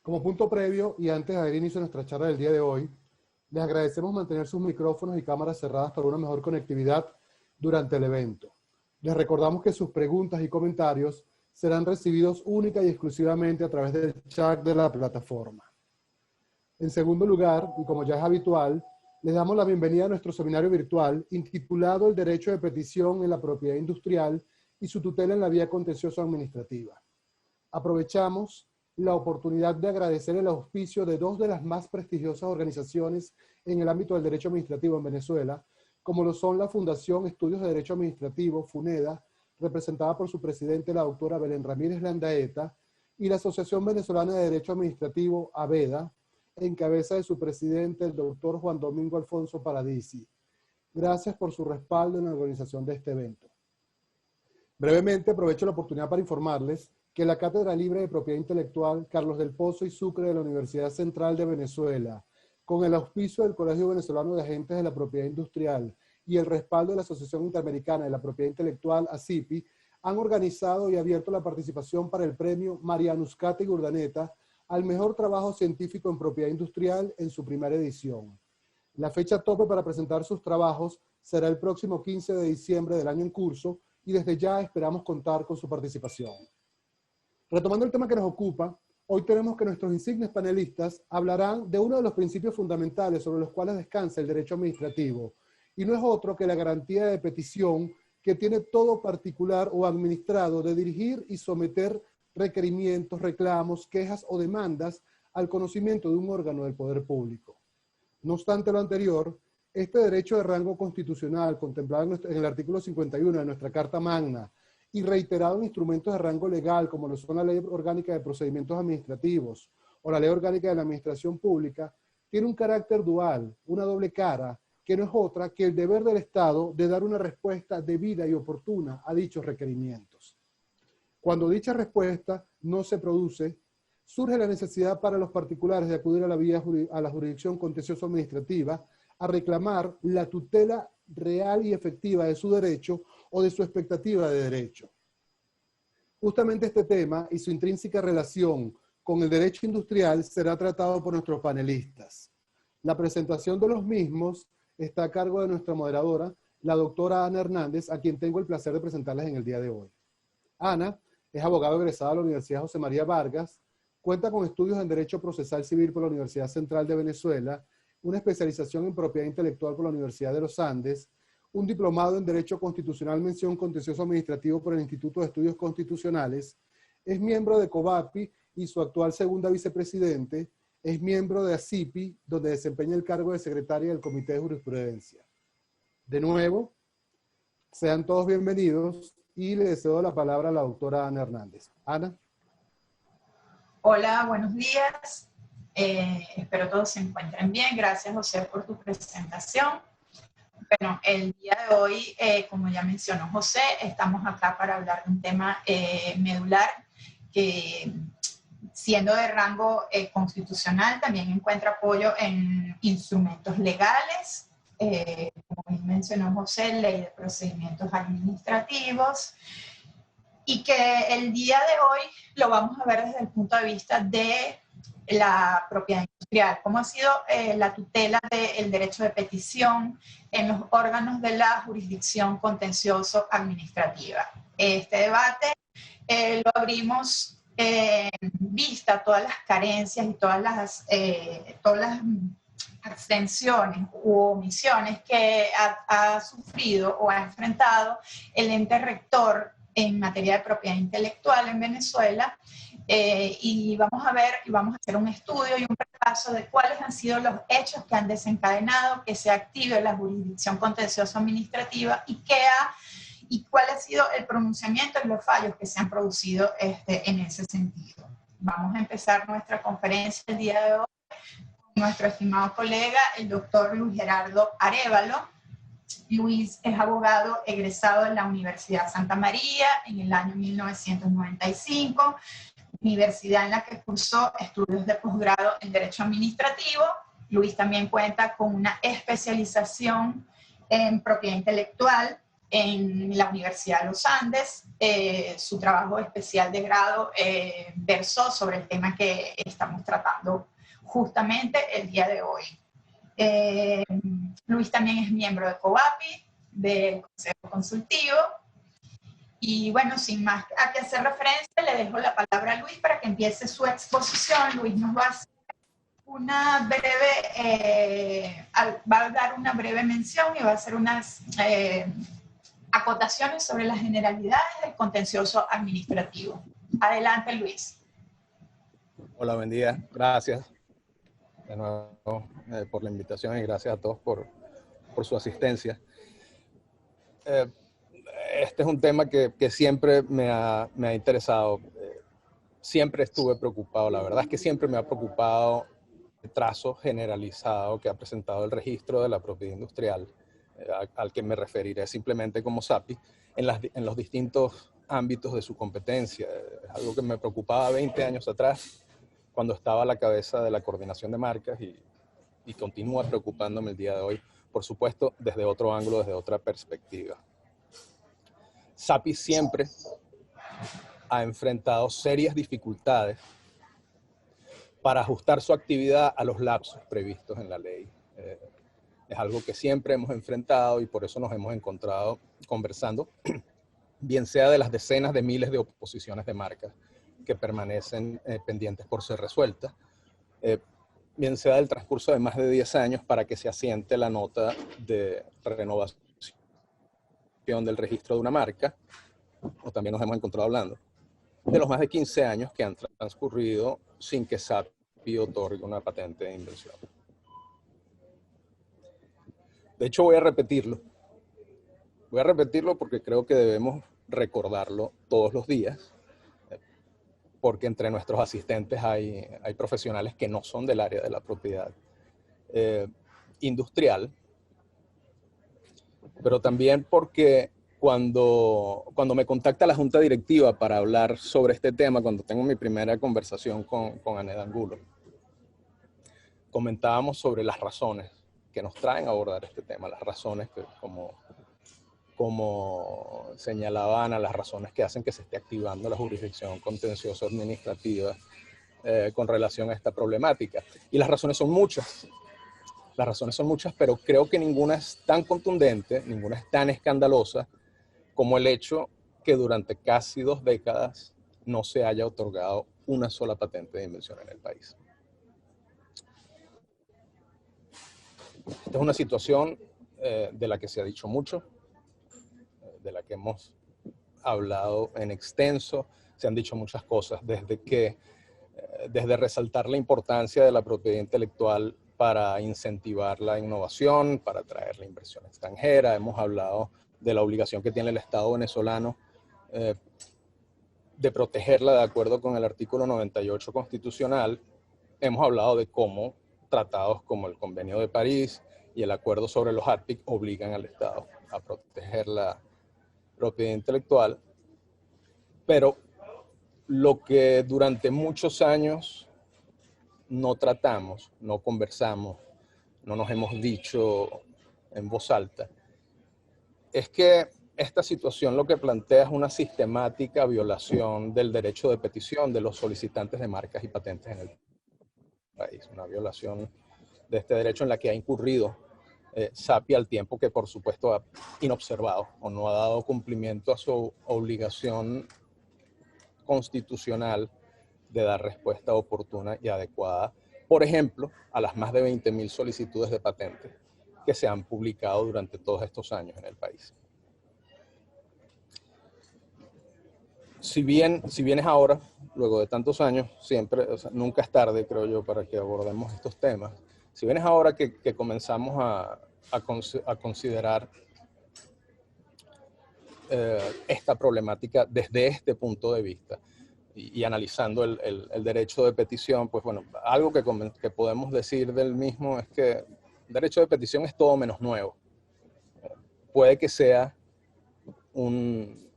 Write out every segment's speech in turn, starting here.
Como punto previo y antes de dar inicio a nuestra charla del día de hoy, les agradecemos mantener sus micrófonos y cámaras cerradas para una mejor conectividad durante el evento. Les recordamos que sus preguntas y comentarios serán recibidos única y exclusivamente a través del chat de la plataforma. En segundo lugar, y como ya es habitual, les damos la bienvenida a nuestro seminario virtual intitulado El Derecho de Petición en la Propiedad Industrial y su tutela en la vía contencioso administrativa. Aprovechamos la oportunidad de agradecer el auspicio de dos de las más prestigiosas organizaciones en el ámbito del derecho administrativo en Venezuela, como lo son la Fundación Estudios de Derecho Administrativo, FUNEDA, representada por su presidente, la doctora Belén Ramírez Landaeta, y la Asociación Venezolana de Derecho Administrativo, AVEDA, en cabeza de su presidente, el doctor Juan Domingo Alfonso Paradisi. Gracias por su respaldo en la organización de este evento. Brevemente, aprovecho la oportunidad para informarles que la Cátedra Libre de Propiedad Intelectual Carlos del Pozo y Sucre de la Universidad Central de Venezuela, con el auspicio del Colegio Venezolano de Agentes de la Propiedad Industrial y el respaldo de la Asociación Interamericana de la Propiedad Intelectual, ACIPI, han organizado y abierto la participación para el premio Mariano Uzcategui Urdaneta al mejor trabajo científico en propiedad industrial en su primera edición. La fecha tope para presentar sus trabajos será el próximo 15 de diciembre del año en curso y desde ya esperamos contar con su participación. Retomando el tema que nos ocupa, hoy tenemos que nuestros insignes panelistas hablarán de uno de los principios fundamentales sobre los cuales descansa el derecho administrativo, y no es otro que la garantía de petición que tiene todo particular o administrado de dirigir y someter requerimientos, reclamos, quejas o demandas al conocimiento de un órgano del poder público. No obstante lo anterior, este derecho de rango constitucional, contemplado en el artículo 51 de nuestra Carta Magna, y reiterado en instrumentos de rango legal, como lo son la Ley Orgánica de Procedimientos Administrativos o la Ley Orgánica de la Administración Pública, tiene un carácter dual, una doble cara, que no es otra que el deber del Estado de dar una respuesta debida y oportuna a dichos requerimientos. Cuando dicha respuesta no se produce, surge la necesidad para los particulares de acudir a la jurisdicción contencioso administrativa a reclamar la tutela real y efectiva de su derecho o de su expectativa de derecho. Justamente este tema y su intrínseca relación con el derecho industrial será tratado por nuestros panelistas. La presentación de los mismos está a cargo de nuestra moderadora, la doctora Ana Hernández, a quien tengo el placer de presentarles en el día de hoy. Ana es abogada egresada de la Universidad José María Vargas, cuenta con estudios en Derecho Procesal Civil por la Universidad Central de Venezuela, una especialización en Propiedad Intelectual por la Universidad de los Andes, un diplomado en Derecho Constitucional Mención Contencioso Administrativo por el Instituto de Estudios Constitucionales, es miembro de COVAPI y su actual segunda vicepresidente, es miembro de ACIPI, donde desempeña el cargo de secretaria del Comité de Jurisprudencia. De nuevo, sean todos bienvenidos y le cedo la palabra a la doctora Ana Hernández. Ana. Hola, buenos días. Espero todos se encuentren bien. Gracias, José, por tu presentación. Bueno, el día de hoy, como ya mencionó José, estamos acá para hablar de un tema medular que, siendo de rango constitucional, también encuentra apoyo en instrumentos legales, como mencionó José, Ley de Procedimientos Administrativos, y que el día de hoy lo vamos a ver desde el punto de vista de la propiedad industrial, cómo ha sido la tutela del derecho de petición en los órganos de la jurisdicción contencioso administrativa. Este debate lo abrimos en vista a todas las carencias y todas las abstenciones u omisiones que ha sufrido o ha enfrentado el ente rector en materia de propiedad intelectual en Venezuela, y vamos a ver y vamos a hacer un estudio y un repaso de cuáles han sido los hechos que han desencadenado que se active la jurisdicción contencioso administrativa y cuál ha sido el pronunciamiento y los fallos que se han producido en ese sentido. Vamos a empezar nuestra conferencia el día de hoy con nuestro estimado colega, el doctor Luis Gerardo Arévalo. Luis es abogado egresado de la Universidad Santa María en el año 1995, universidad en la que cursó estudios de posgrado en Derecho Administrativo. Luis también cuenta con una especialización en Propiedad Intelectual en la Universidad de los Andes. Su trabajo especial de grado versó sobre el tema que estamos tratando justamente el día de hoy. Luis también es miembro de COVAPI, del Consejo Consultivo. Y bueno, sin más a que hacer referencia, le dejo la palabra a Luis para que empiece su exposición. Luis nos va a hacer una breve, va a dar una breve mención y va a hacer unas acotaciones sobre las generalidades del contencioso administrativo. Adelante, Luis. Hola, buen día. Gracias de nuevo por la invitación y gracias a todos por su asistencia. Este es un tema que siempre me ha interesado. Siempre estuve preocupado. La verdad es que siempre me ha preocupado el trazo generalizado que ha presentado el registro de la propiedad industrial, al que me referiré simplemente como SAPI, en los distintos ámbitos de su competencia. Es algo que me preocupaba 20 años atrás, cuando estaba a la cabeza de la coordinación de marcas y continúa preocupándome el día de hoy, por supuesto, desde otro ángulo, desde otra perspectiva. SAPI siempre ha enfrentado serias dificultades para ajustar su actividad a los lapsos previstos en la ley. Es algo que siempre hemos enfrentado y por eso nos hemos encontrado conversando, bien sea de las decenas de miles de oposiciones de marcas que permanecen pendientes por ser resueltas, bien sea del transcurso de más de 10 años para que se asiente la nota de renovación del registro de una marca, o también nos hemos encontrado hablando de los más de 15 años que han transcurrido sin que SAPI otorgue una patente de invención. De hecho, voy a repetirlo. Voy a repetirlo porque creo que debemos recordarlo todos los días, porque entre nuestros asistentes hay profesionales que no son del área de la propiedad industrial, pero también porque cuando me contacta la junta directiva para hablar sobre este tema, cuando tengo mi primera conversación con Anet Angulo, comentábamos sobre las razones que nos traen a abordar este tema, las razones que, como señalaba Ana, las razones que hacen que se esté activando la jurisdicción contencioso administrativa con relación a esta problemática. Y las razones son muchas. Las razones son muchas, pero creo que ninguna es tan contundente, ninguna es tan escandalosa como el hecho que durante casi 2 décadas no se haya otorgado una sola patente de invención en el país. Esta es una situación de la que se ha dicho mucho, de la que hemos hablado en extenso. Se han dicho muchas cosas, desde resaltar la importancia de la propiedad intelectual para incentivar la innovación, para atraer la inversión extranjera. Hemos hablado de la obligación que tiene el Estado venezolano de protegerla de acuerdo con el artículo 98 constitucional. Hemos hablado de cómo tratados como el Convenio de París y el Acuerdo sobre los ARPIC obligan al Estado a proteger la propiedad intelectual. Pero lo que durante muchos años no tratamos, no conversamos, no nos hemos dicho en voz alta, es que esta situación lo que plantea es una sistemática violación del derecho de petición de los solicitantes de marcas y patentes en el país. Una violación de este derecho en la que ha incurrido SAPI al tiempo que, por supuesto, ha inobservado o no ha dado cumplimiento a su obligación constitucional de dar respuesta oportuna y adecuada, por ejemplo, a las más de 20.000 solicitudes de patentes que se han publicado durante todos estos años en el país. Si bien es ahora, luego de tantos años, siempre, o sea, nunca es tarde, creo yo, para que abordemos estos temas. Si bien es ahora que comenzamos a considerar esta problemática desde este punto de vista y analizando el derecho de petición, pues bueno, algo que podemos decir del mismo es que el derecho de petición es todo menos nuevo. Puede que sea un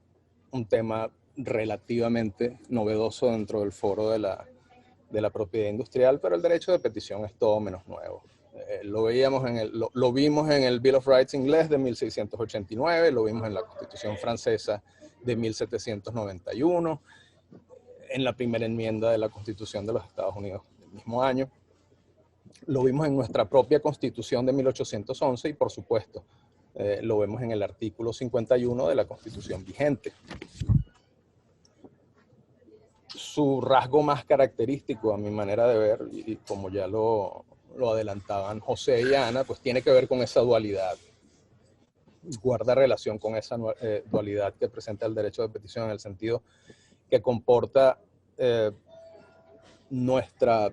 tema relativamente novedoso dentro del foro de la propiedad industrial, pero el derecho de petición es todo menos nuevo. Lo vimos en el Bill of Rights inglés de 1689, lo vimos en la Constitución francesa de 1791, en la primera enmienda de la Constitución de los Estados Unidos del mismo año. Lo vimos en nuestra propia Constitución de 1811 y, por supuesto, lo vemos en el artículo 51 de la Constitución vigente. Su rasgo más característico, a mi manera de ver, y como ya lo adelantaban José y Ana, pues tiene que ver con esa dualidad. Guarda relación con esa dualidad que presenta el derecho de petición, en el sentido que comporta nuestro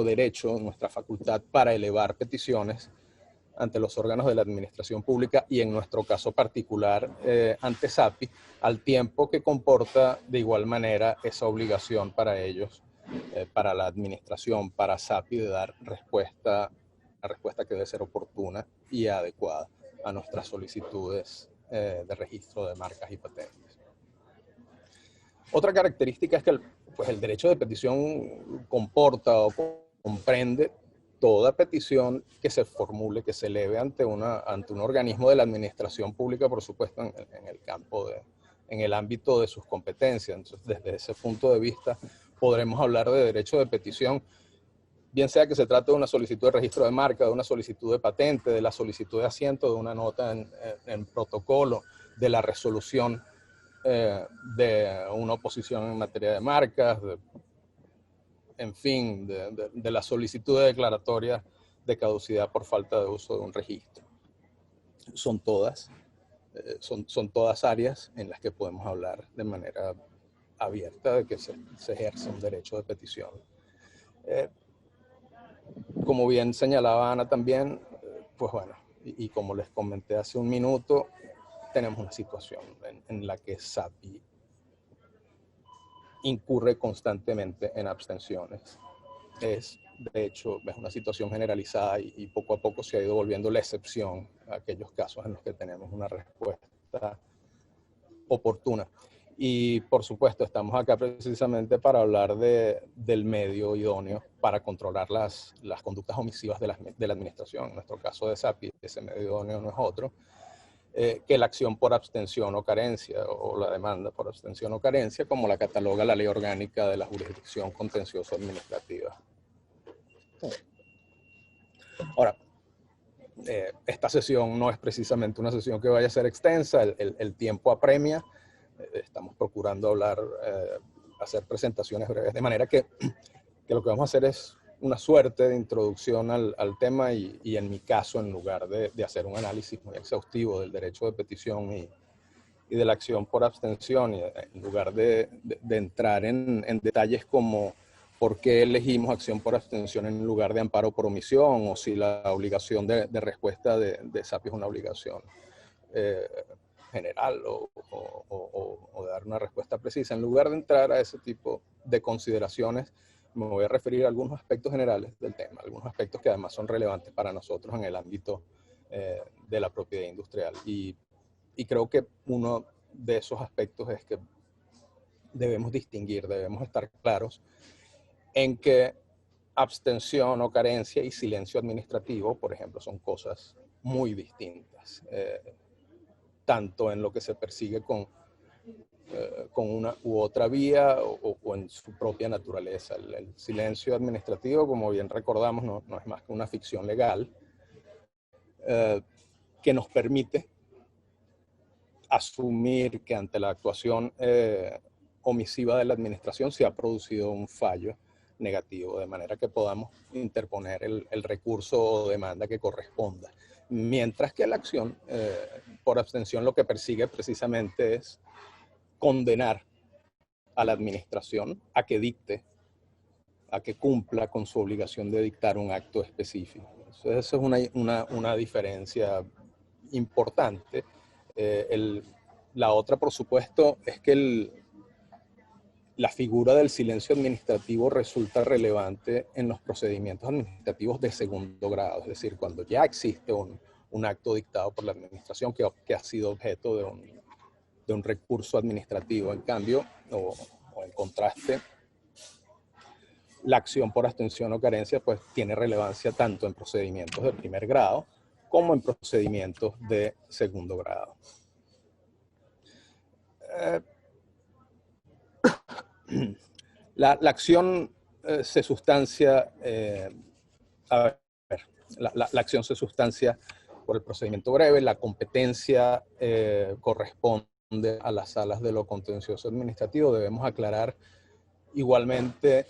derecho, nuestra facultad para elevar peticiones ante los órganos de la administración pública y en nuestro caso particular ante SAPI, al tiempo que comporta de igual manera esa obligación para ellos, para la administración, para SAPI, de dar respuesta que debe ser oportuna y adecuada a nuestras solicitudes de registro de marcas y patentes. Otra característica es que el derecho de petición comporta o comprende toda petición que se formule, que se eleve ante un organismo de la administración pública, por supuesto, en el ámbito de sus competencias. Entonces, desde ese punto de vista, podremos hablar de derecho de petición, bien sea que se trate de una solicitud de registro de marca, de una solicitud de patente, de la solicitud de asiento, de una nota en protocolo, de la resolución de una oposición en materia de marcas, en fin, de la solicitud de declaratoria de caducidad por falta de uso de un registro. Son todas áreas en las que podemos hablar de manera abierta de que se ejerce un derecho de petición. Como bien señalaba Ana también, pues bueno, y como les comenté hace un minuto, tenemos una situación en la que SAPI incurre constantemente en abstenciones. De hecho, es una situación generalizada y poco a poco se ha ido volviendo la excepción a aquellos casos en los que tenemos una respuesta oportuna. Y por supuesto, estamos acá precisamente para hablar del medio idóneo para controlar las conductas omisivas de la administración. En nuestro caso de SAPI, ese medio idóneo no es otro que la acción por abstención o carencia, o la demanda por abstención o carencia, como la cataloga la Ley Orgánica de la Jurisdicción Contencioso Administrativa. Ahora, esta sesión no es precisamente una sesión que vaya a ser extensa, el tiempo apremia, estamos procurando hacer presentaciones breves, de manera que lo que vamos a hacer es una suerte de introducción al tema y en mi caso, en lugar de hacer un análisis muy exhaustivo del derecho de petición y de la acción por abstención, y en lugar de entrar en detalles como por qué elegimos acción por abstención en lugar de amparo por omisión, o si la obligación de respuesta de SAPI es una obligación general o de dar una respuesta precisa. En lugar de entrar a ese tipo de consideraciones, me voy a referir a algunos aspectos generales del tema, algunos aspectos que además son relevantes para nosotros en el ámbito de la propiedad industrial. Y creo que uno de esos aspectos es que debemos distinguir, debemos estar claros en que abstención o carencia y silencio administrativo, por ejemplo, son cosas muy distintas, tanto en lo que se persigue con una u otra vía o en su propia naturaleza. El silencio administrativo, como bien recordamos, no es más que una ficción legal que nos permite asumir que ante la actuación omisiva de la administración se ha producido un fallo negativo, de manera que podamos interponer el recurso o demanda que corresponda. Mientras que la acción por abstención lo que persigue precisamente es condenar a la administración a que dicte, a que cumpla con su obligación de dictar un acto específico. Entonces, esa es una diferencia importante. La otra, por supuesto, es que la figura del silencio administrativo resulta relevante en los procedimientos administrativos de segundo grado, es decir, cuando ya existe un acto dictado por la administración que ha sido objeto de un recurso administrativo. En cambio, o en contraste, la acción por abstención o carencia pues tiene relevancia tanto en procedimientos de primer grado como en procedimientos de segundo grado. La acción se sustancia, la acción se sustancia por el procedimiento breve, la competencia corresponde a las salas de lo contencioso administrativo. Debemos aclarar igualmente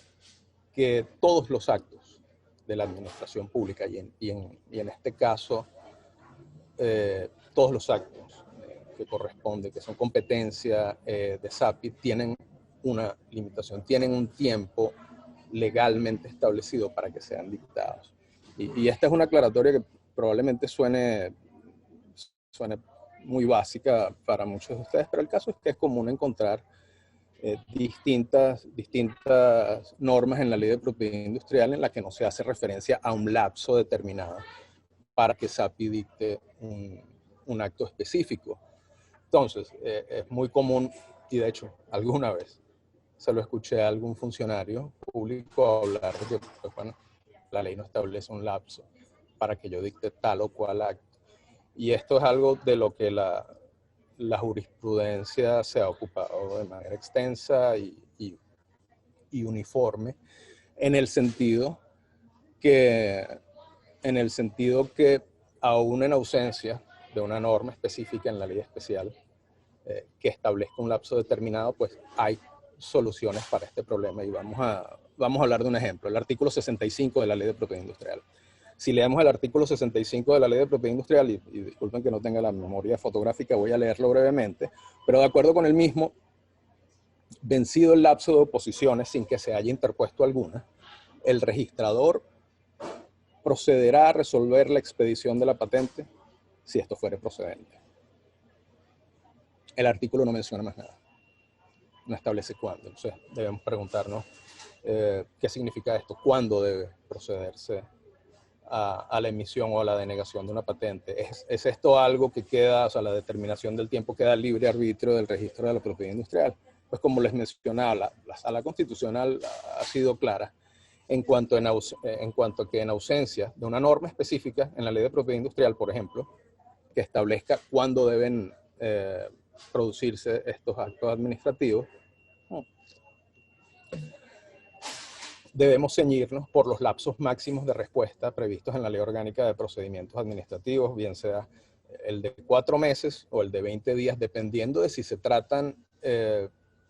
que todos los actos de la administración pública y en este caso todos los actos que corresponden, que son competencia de SAPI, tienen una limitación, tienen un tiempo legalmente establecido para que sean dictados. Y esta es una aclaratoria que probablemente suene muy básica para muchos de ustedes, pero el caso es que es común encontrar distintas normas en la ley de propiedad industrial en la que no se hace referencia a un lapso determinado para que SAPI dicte un acto específico. Entonces, es muy común, y de hecho, alguna vez se lo escuché a algún funcionario público hablar de que, pues, bueno, la ley no establece un lapso para que yo dicte tal o cual acto. Y esto es algo de lo que la jurisprudencia se ha ocupado de manera extensa y uniforme, en el sentido que aún en ausencia de una norma específica en la ley especial que establezca un lapso determinado, pues hay soluciones para este problema. Y vamos a hablar de un ejemplo, el artículo 65 de la ley de propiedad industrial. Si leemos el artículo 65 de la ley de propiedad industrial, y disculpen que no tenga la memoria fotográfica, voy a leerlo brevemente, pero de acuerdo con el mismo, vencido el lapso de oposiciones sin que se haya interpuesto alguna, el registrador procederá a resolver la expedición de la patente si esto fuere procedente. El artículo no menciona más nada, no establece cuándo. Entonces debemos preguntarnos qué significa esto, cuándo debe procederse a la emisión o a la denegación de una patente. ¿Es esto algo que queda, o sea, la determinación del tiempo queda libre arbitrio del registro de la propiedad industrial? Pues como les mencionaba, la Sala Constitucional ha sido clara en cuanto que en ausencia de una norma específica en la ley de propiedad industrial, por ejemplo, que establezca cuándo deben producirse estos actos administrativos, debemos ceñirnos por los lapsos máximos de respuesta previstos en la Ley Orgánica de Procedimientos Administrativos, bien sea el de 4 meses o el de 20 días, dependiendo de si se tratan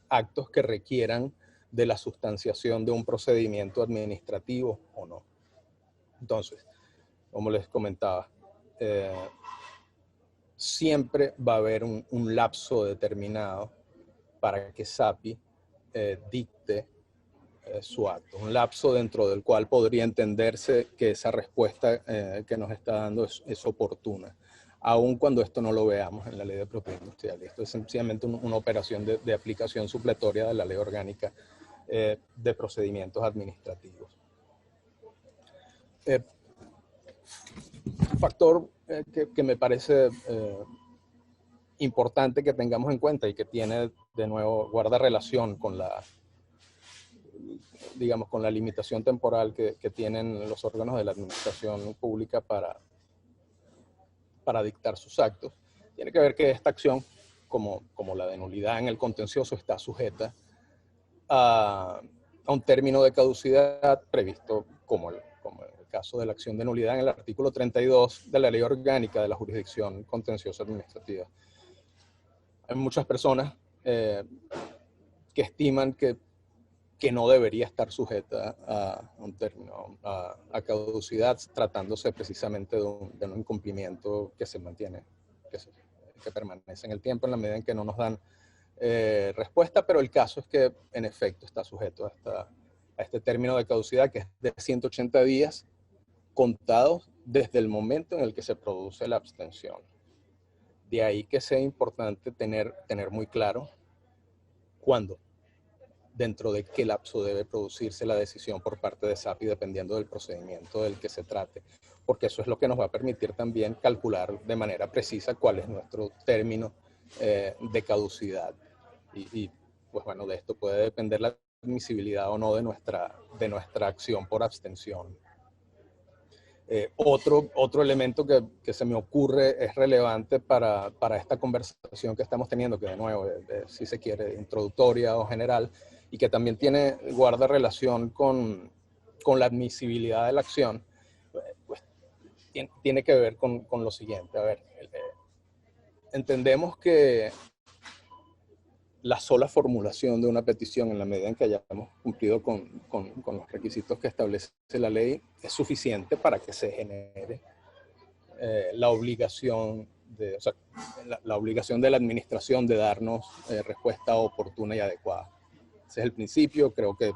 actos que requieran de la sustanciación de un procedimiento administrativo o no. Entonces, como les comentaba, siempre va a haber un lapso determinado para que SAPI dicte su acto, un lapso dentro del cual podría entenderse que esa respuesta que nos está dando es oportuna, aun cuando esto no lo veamos en la ley de propiedad industrial. Esto es sencillamente una operación de aplicación supletoria de la ley orgánica de procedimientos administrativos. Un factor que me parece importante que tengamos en cuenta y que tiene, de nuevo, guarda relación con la limitación temporal que tienen los órganos de la administración pública para dictar sus actos, tiene que ver que esta acción, como la de nulidad en el contencioso, está sujeta a un término de caducidad previsto como el caso de la acción de nulidad en el artículo 32 de la Ley Orgánica de la Jurisdicción Contenciosa Administrativa. Hay muchas personas que estiman que no debería estar sujeta a un término, a caducidad, tratándose precisamente de un incumplimiento que se mantiene, que permanece en el tiempo en la medida en que no nos dan respuesta, pero el caso es que en efecto está sujeto a este término de caducidad, que es de 180 días contados desde el momento en el que se produce la abstención. De ahí que sea importante tener muy claro cuándo, dentro de qué lapso debe producirse la decisión por parte de SAPI, dependiendo del procedimiento del que se trate, porque eso es lo que nos va a permitir también calcular de manera precisa cuál es nuestro término de caducidad. Y pues bueno, de esto puede depender la admisibilidad o no de nuestra acción por abstención. Otro elemento que se me ocurre es relevante para esta conversación que estamos teniendo, que de nuevo, si se quiere, introductoria o general, y que también guarda relación con la admisibilidad de la acción, pues tiene que ver con lo siguiente. A ver, entendemos que la sola formulación de una petición, en la medida en que hayamos cumplido con los requisitos que establece la ley, es suficiente para que se genere la obligación la obligación de la administración de darnos respuesta oportuna y adecuada. Ese es el principio. Creo que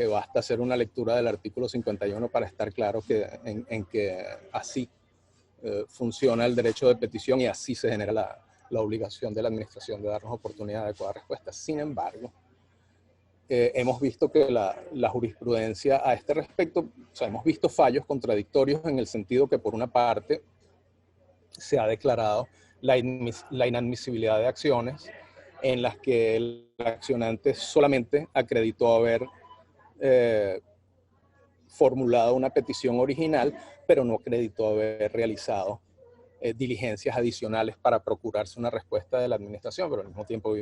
basta hacer una lectura del artículo 51 para estar claro en que así funciona el derecho de petición y así se genera la obligación de la administración de darnos oportunidad de adecuada respuesta. Sin embargo, hemos visto que la jurisprudencia a este respecto, o sea, hemos visto fallos contradictorios en el sentido que por una parte se ha declarado la inadmisibilidad de acciones en las que el accionante solamente acreditó haber formulado una petición original, pero no acreditó haber realizado diligencias adicionales para procurarse una respuesta de la administración, pero al mismo tiempo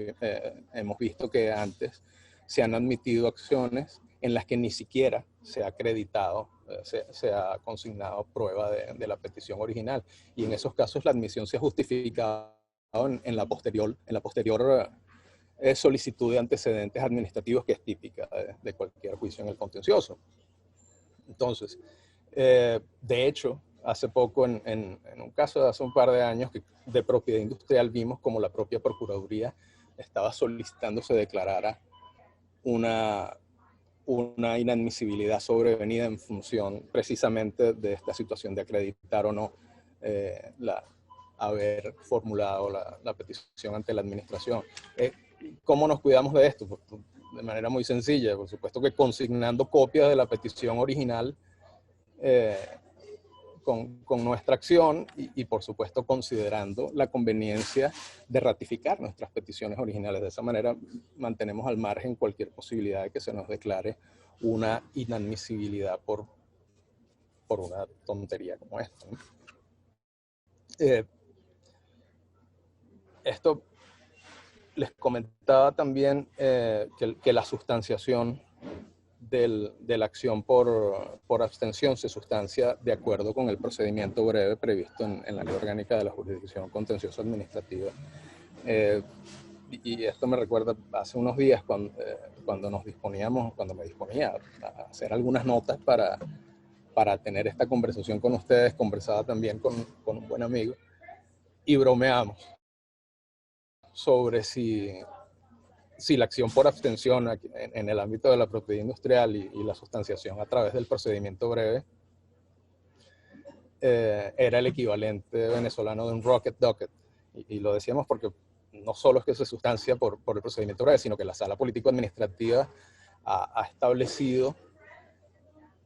hemos visto que antes se han admitido acciones en las que ni siquiera se ha acreditado, se ha consignado prueba de la petición original, y en esos casos la admisión se ha justificado en la posterior solicitud de antecedentes administrativos, que es típica de cualquier juicio en el contencioso. Entonces, de hecho, hace poco, en un caso de hace un par de años de propiedad industrial, vimos como la propia Procuraduría estaba solicitando se declarara una inadmisibilidad sobrevenida en función precisamente de esta situación de acreditar o no haber formulado la petición ante la administración. ¿Cómo nos cuidamos de esto? Pues, de manera muy sencilla. Por supuesto que consignando copias de la petición original con nuestra acción y por supuesto considerando la conveniencia de ratificar nuestras peticiones originales. De esa manera mantenemos al margen cualquier posibilidad de que se nos declare una inadmisibilidad por una tontería como esta, ¿no? Esto les comentaba también que la sustanciación de la acción por abstención se sustancia de acuerdo con el procedimiento breve previsto en la Ley Orgánica de la Jurisdicción Contencioso Administrativa. Y esto me recuerda hace unos días cuando me disponía a hacer algunas notas para tener esta conversación con ustedes. Conversaba también con un buen amigo y bromeamos sobre si la acción por abstención en el ámbito de la propiedad industrial y la sustanciación a través del procedimiento breve era el equivalente venezolano de un rocket docket. Y lo decíamos porque no solo es que se sustancia por el procedimiento breve, sino que la Sala Político-Administrativa ha establecido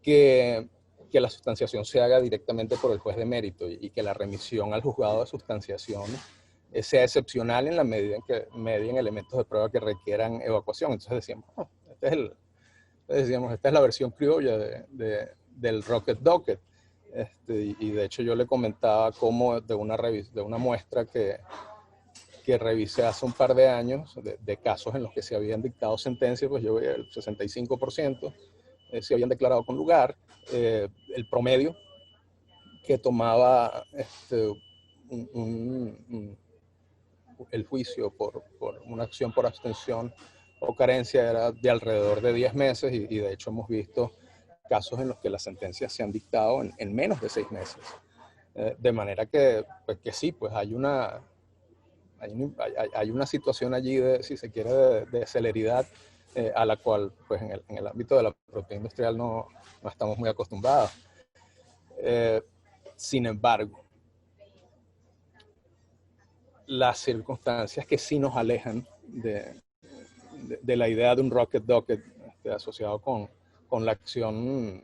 que la sustanciación se haga directamente por el juez de mérito y que la remisión al juzgado de sustanciación sea excepcional en la medida en que medien elementos de prueba que requieran evacuación. Entonces decíamos, esta es la versión criolla del rocket docket. Y de hecho yo le comentaba cómo de una muestra que revisé hace un par de años de casos en los que se habían dictado sentencias, pues yo veía el 65% se habían declarado con lugar. El promedio que tomaba el juicio por una acción por abstención o carencia era de alrededor de 10 meses y de hecho hemos visto casos en los que las sentencias se han dictado en menos de 6 meses. De manera que sí, pues hay una situación allí, si se quiere, de celeridad a la cual pues en el ámbito de la propiedad industrial no estamos muy acostumbrados. Sin embargo, las circunstancias que sí nos alejan de la idea de un rocket docket asociado con la acción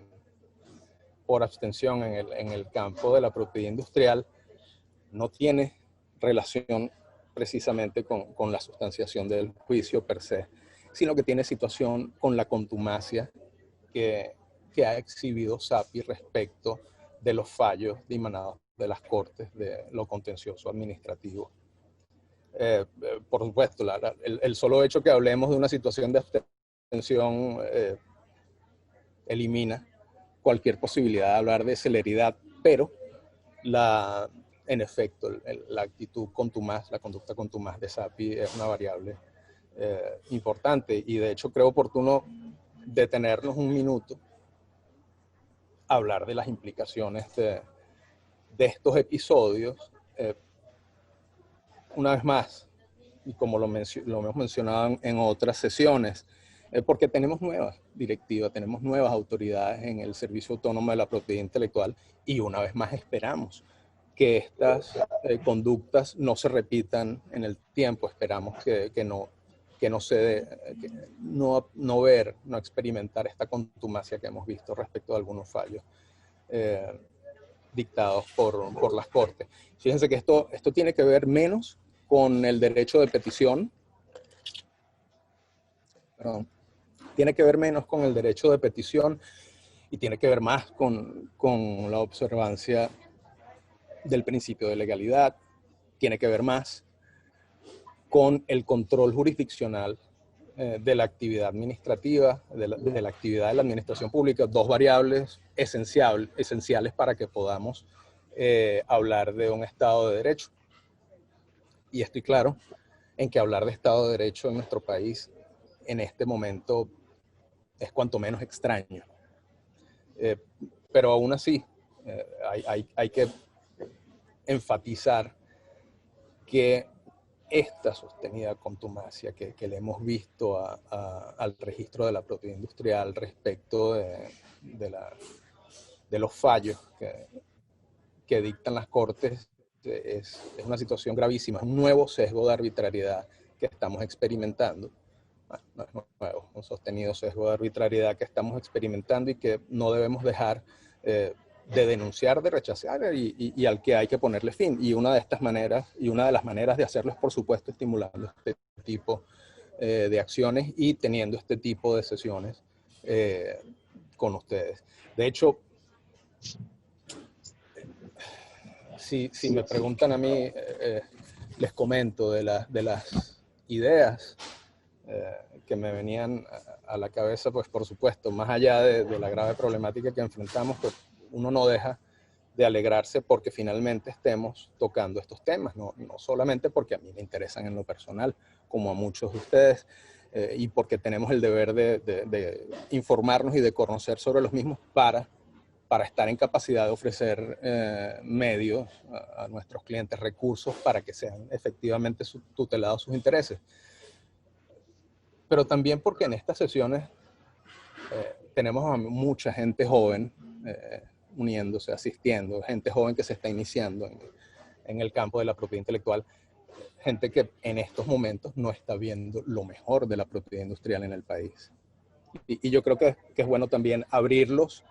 por abstención en el campo de la propiedad industrial no tiene relación precisamente con la sustanciación del juicio per se. sino que tiene situación con la contumacia que ha exhibido SAPI respecto de los fallos dimanados de las Cortes de lo contencioso administrativo. Por supuesto, el solo hecho que hablemos de una situación de abstención elimina cualquier posibilidad de hablar de celeridad, pero en efecto, la actitud contumaz, la conducta contumaz de SAPI es una variable importante, y de hecho creo oportuno detenernos un minuto a hablar de las implicaciones de estos episodios. Una vez más, y como lo hemos mencionado en otras sesiones, porque tenemos nuevas directivas, tenemos nuevas autoridades en el Servicio Autónomo de la Propiedad Intelectual, y una vez más esperamos que estas conductas no se repitan en el tiempo. Esperamos que no experimentar esta contumacia que hemos visto respecto a algunos fallos dictados por las Cortes. Fíjense que esto tiene que ver menos con el derecho de petición, tiene que ver menos con el derecho de petición y tiene que ver más con la observancia del principio de legalidad, tiene que ver más con el control jurisdiccional de la actividad administrativa, de la actividad de la administración pública, dos variables esenciales para que podamos hablar de un Estado de Derecho. Y estoy claro en que hablar de Estado de Derecho en nuestro país en este momento es cuanto menos extraño. Pero aún así, hay que enfatizar que esta sostenida contumacia que le hemos visto al registro de la propiedad industrial respecto de los fallos que dictan las Cortes es una situación gravísima, es un nuevo sesgo de arbitrariedad que estamos experimentando. Bueno, no es nuevo, un sostenido sesgo de arbitrariedad que estamos experimentando y que no debemos dejar de denunciar, de rechazar y al que hay que ponerle fin. Y una de las maneras de hacerlo es, por supuesto, estimulando este tipo de acciones y teniendo este tipo de sesiones con ustedes. De hecho, si me preguntan a mí, les comento de las ideas que me venían a la cabeza, pues por supuesto, más allá de la grave problemática que enfrentamos, pues uno no deja de alegrarse porque finalmente estemos tocando estos temas, no solamente porque a mí me interesan en lo personal, como a muchos de ustedes, y porque tenemos el deber de informarnos y de conocer sobre los mismos para estar en capacidad de ofrecer medios a nuestros clientes, recursos para que sean efectivamente tutelados sus intereses. Pero también porque en estas sesiones tenemos a mucha gente joven uniéndose, asistiendo, gente joven que se está iniciando en el campo de la propiedad intelectual, gente que en estos momentos no está viendo lo mejor de la propiedad industrial en el país. Y yo creo que es bueno también abrirlos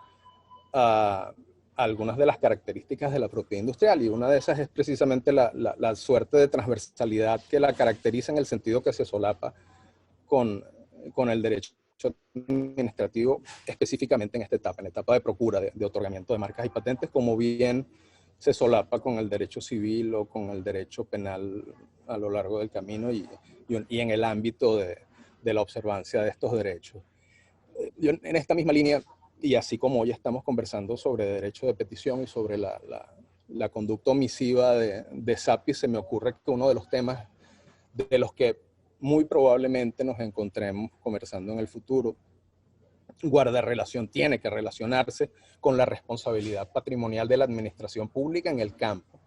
a algunas de las características de la propiedad industrial, y una de esas es precisamente la suerte de transversalidad que la caracteriza, en el sentido que se solapa con el derecho administrativo, específicamente en la etapa de procura, de otorgamiento de marcas y patentes, como bien se solapa con el derecho civil o con el derecho penal a lo largo del camino y en el ámbito de la observancia de estos derechos. Yo, en esta misma línea, y así como hoy estamos conversando sobre derecho de petición y sobre la conducta omisiva de SAPI, se me ocurre que uno de los temas de los que muy probablemente nos encontremos conversando en el futuro tiene que relacionarse con la responsabilidad patrimonial de la administración pública en el campo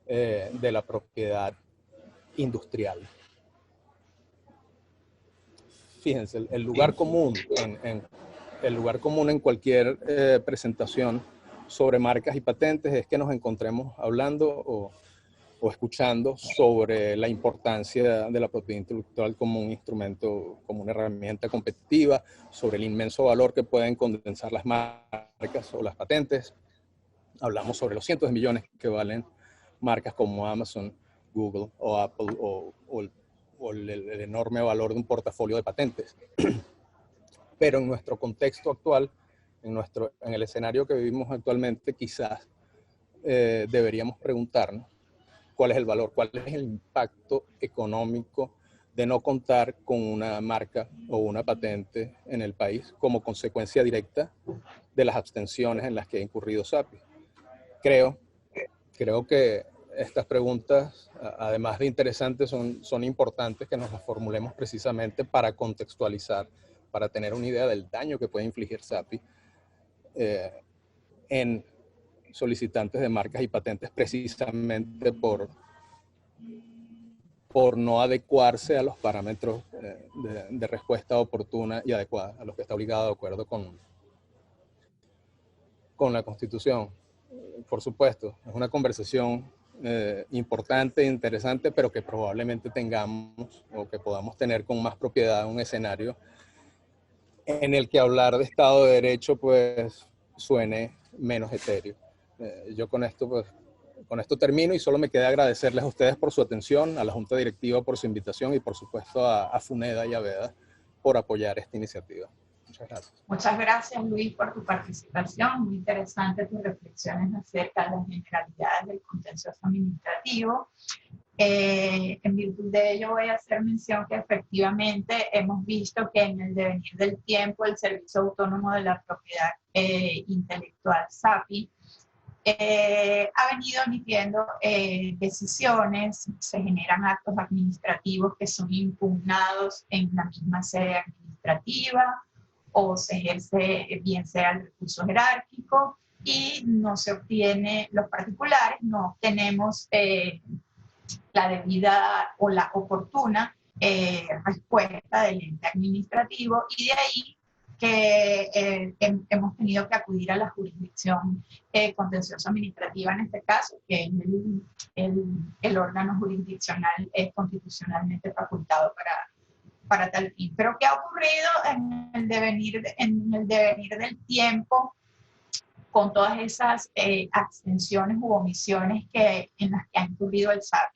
de la propiedad industrial. Fíjense, el lugar común en cualquier presentación sobre marcas y patentes es que nos encontremos hablando o escuchando sobre la importancia de la propiedad intelectual como un instrumento, como una herramienta competitiva, sobre el inmenso valor que pueden condensar las marcas o las patentes. Hablamos sobre los cientos de millones que valen marcas como Amazon, Google o Apple o o el enorme valor de un portafolio de patentes. Pero en nuestro contexto actual, en el escenario que vivimos actualmente, quizás deberíamos preguntarnos cuál es el valor, cuál es el impacto económico de no contar con una marca o una patente en el país como consecuencia directa de las abstenciones en las que ha incurrido SAPI. Creo que estas preguntas, además de interesantes, son importantes que nos las formulemos precisamente para contextualizar, para tener una idea del daño que puede infligir SAPI en solicitantes de marcas y patentes, precisamente por no adecuarse a los parámetros de respuesta oportuna y adecuada, a los que está obligado de acuerdo con la Constitución. Por supuesto, es una conversación importante e interesante, pero que probablemente tengamos o que podamos tener con más propiedad un escenario en el que hablar de Estado de Derecho pues suene menos etéreo. Yo con esto termino y solo me queda agradecerles a ustedes por su atención, a la Junta Directiva por su invitación y por supuesto a FUNEDA y a VEDA por apoyar esta iniciativa. Muchas gracias. Muchas gracias, Luis, por tu participación. Muy interesante tus reflexiones acerca de las generalidades del contencioso administrativo. En virtud de ello voy a hacer mención que efectivamente hemos visto que en el devenir del tiempo el Servicio Autónomo de la Propiedad Intelectual, SAPI, ha venido emitiendo decisiones, se generan actos administrativos que son impugnados en la misma sede administrativa o se ejerce bien sea el recurso jerárquico y no se obtiene, los particulares no obtenemos la debida o la oportuna respuesta del ente administrativo y de ahí que hemos tenido que acudir a la jurisdicción contencioso administrativa en este caso, que es el órgano jurisdiccional constitucionalmente facultado para tal fin. Pero ¿qué ha ocurrido en el devenir del tiempo con todas esas abstenciones u omisiones en las que ha incurrido el SAPI?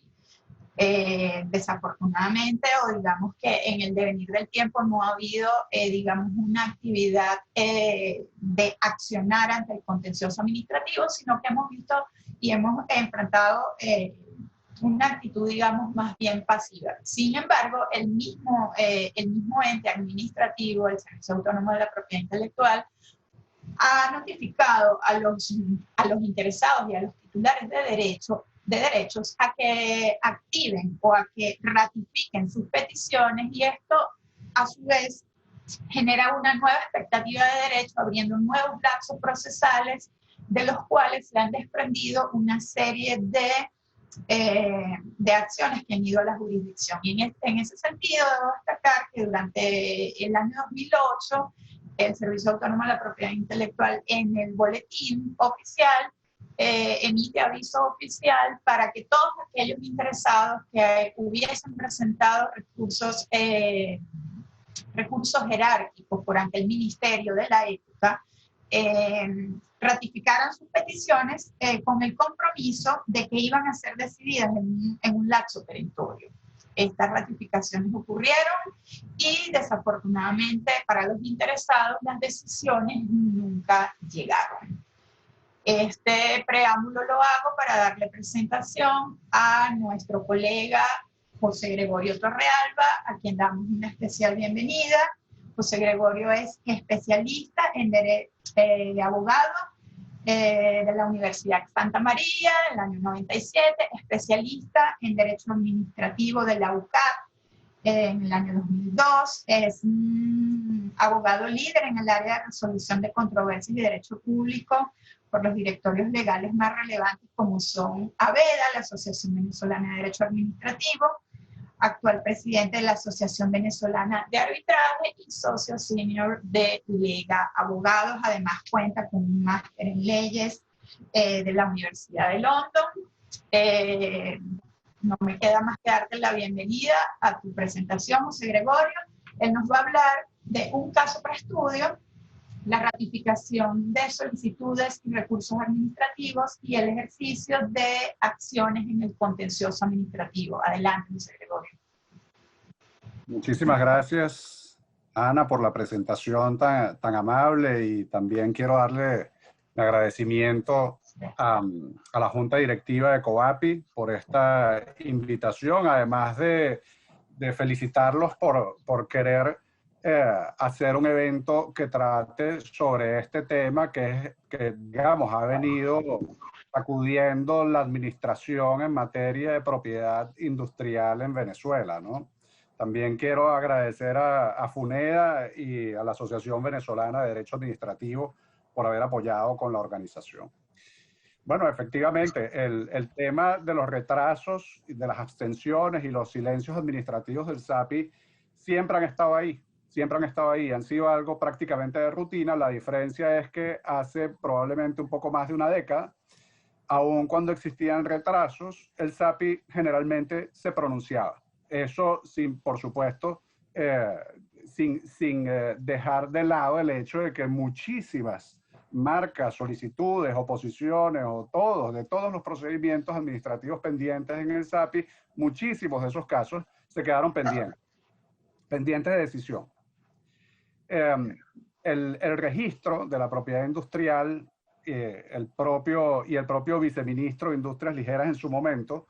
Desafortunadamente, o digamos que en el devenir del tiempo no ha habido, digamos, una actividad de accionar ante el contencioso administrativo, sino que hemos visto y hemos enfrentado una actitud, digamos, más bien pasiva. Sin embargo, el mismo ente administrativo, el Servicio Autónomo de la Propiedad Intelectual, ha notificado a los interesados y a los titulares de derechos a que activen o a que ratifiquen sus peticiones y esto a su vez genera una nueva expectativa de derecho abriendo nuevos lapsos procesales de los cuales se han desprendido una serie de acciones que han ido a la jurisdicción. Y en ese sentido debo destacar que durante el año 2008 el Servicio Autónomo de la Propiedad Intelectual en el boletín oficial emite aviso oficial para que todos aquellos interesados que hubiesen presentado recursos jerárquicos por ante el Ministerio de la Época ratificaran sus peticiones con el compromiso de que iban a ser decididas en un lapso perentorio. Estas ratificaciones ocurrieron y desafortunadamente para los interesados las decisiones nunca llegaron. Este preámbulo lo hago para darle presentación a nuestro colega José Gregorio Torrealba, a quien damos una especial bienvenida. José Gregorio es especialista en abogado de la Universidad Santa María del año 97, especialista en Derecho Administrativo de la UCAP en el año 2002, es un abogado líder en el área de resolución de controversias y derecho público por los directorios legales más relevantes como son AVEDA, la Asociación Venezolana de Derecho Administrativo, actual presidente de la Asociación Venezolana de Arbitraje y socio senior de Lega Abogados. Además cuenta con un máster en leyes de la Universidad de London. No me queda más que darte la bienvenida a tu presentación, José Gregorio. Él nos va a hablar de un caso para estudio, la ratificación de solicitudes y recursos administrativos y el ejercicio de acciones en el contencioso administrativo. Adelante, José Gregorio. Muchísimas gracias, Ana, por la presentación tan amable, y también quiero darle mi agradecimiento a la Junta Directiva de COAPI por esta invitación, además de felicitarlos por querer hacer un evento que trate sobre este tema que digamos, ha venido sacudiendo la administración en materia de propiedad industrial en Venezuela, ¿no? También quiero agradecer a FUNEDA y a la Asociación Venezolana de Derecho Administrativo por haber apoyado con la organización. Bueno, efectivamente, el tema de los retrasos, de las abstenciones y los silencios administrativos del SAPI siempre han estado ahí, han sido algo prácticamente de rutina. La diferencia es que hace probablemente un poco más de una década, aun cuando existían retrasos, el SAPI generalmente se pronunciaba. Eso sin, por supuesto, sin dejar de lado el hecho de que muchísimas marcas, solicitudes, oposiciones de todos los procedimientos administrativos pendientes en el SAPI, muchísimos de esos casos se quedaron pendientes de decisión. El registro de la propiedad industrial, el propio viceministro de Industrias Ligeras en su momento,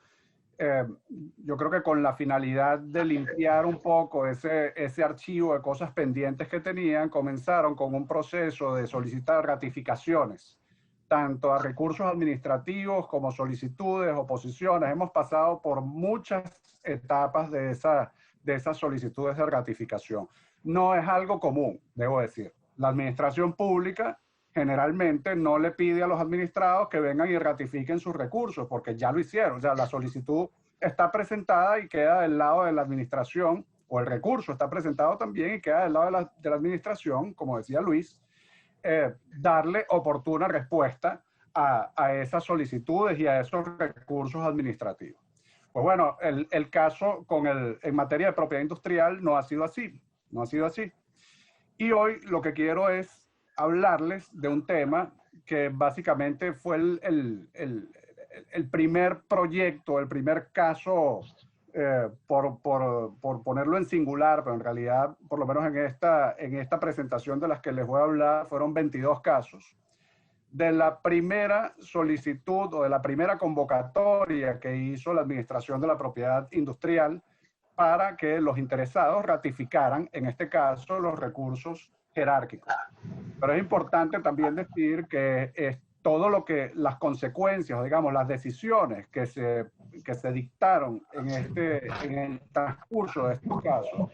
yo creo que con la finalidad de limpiar un poco ese archivo de cosas pendientes que tenían, comenzaron con un proceso de solicitar ratificaciones, tanto a recursos administrativos como solicitudes, oposiciones. Hemos pasado por muchas etapas de esas solicitudes de ratificación. No es algo común, debo decir. La administración pública generalmente no le pide a los administrados que vengan y ratifiquen sus recursos, porque ya lo hicieron. O sea, la solicitud está presentada y queda del lado de la administración, o el recurso está presentado también y queda del lado de la administración, como decía Luis, darle oportuna respuesta a esas solicitudes y a esos recursos administrativos. Pues bueno, el caso en materia de propiedad industrial no ha sido así, Y hoy lo que quiero es hablarles de un tema que básicamente fue el primer proyecto, el primer caso, por ponerlo en singular, pero en realidad, por lo menos en esta presentación de las que les voy a hablar, fueron 22 casos, de la primera solicitud o de la primera convocatoria que hizo la Administración de la Propiedad Industrial para que los interesados ratificaran, en este caso, los recursos jerárquicos. Pero es importante también decir que todo lo que las consecuencias, o digamos, las decisiones que se dictaron en el transcurso de estos casos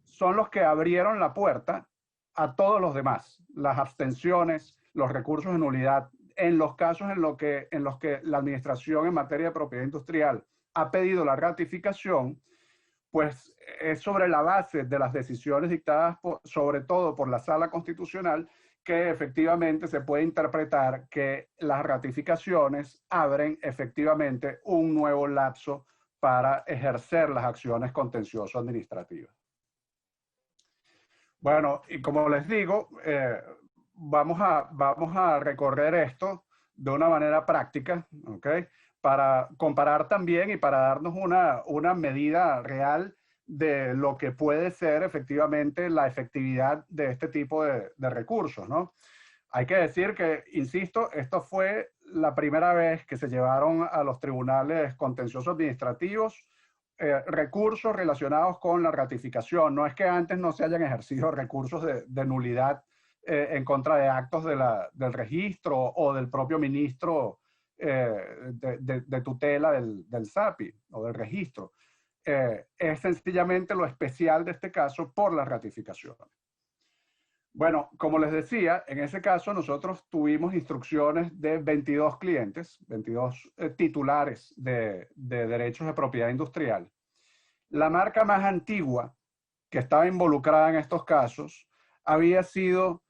son los que abrieron la puerta a todos los demás. Las abstenciones, los recursos de nulidad, en los casos en los que la administración en materia de propiedad industrial ha pedido la ratificación, pues es sobre la base de las decisiones dictadas sobre todo por la Sala Constitucional que efectivamente se puede interpretar que las ratificaciones abren efectivamente un nuevo lapso para ejercer las acciones contencioso-administrativas. Bueno, y como les digo, vamos a recorrer esto de una manera práctica, ¿ok? Para comparar también y para darnos una medida real de lo que puede ser efectivamente la efectividad de este tipo de recursos, ¿no? Hay que decir que, insisto, esto fue la primera vez que se llevaron a los tribunales contenciosos administrativos recursos relacionados con la ratificación. No es que antes no se hayan ejercido recursos de nulidad en contra de actos del registro o del propio ministro de tutela del SAPI o del registro. Es sencillamente lo especial de este caso por las ratificaciones. Bueno, como les decía, en ese caso nosotros tuvimos instrucciones de 22 clientes, 22 titulares de derechos de propiedad industrial. La marca más antigua que estaba involucrada en estos casos había sido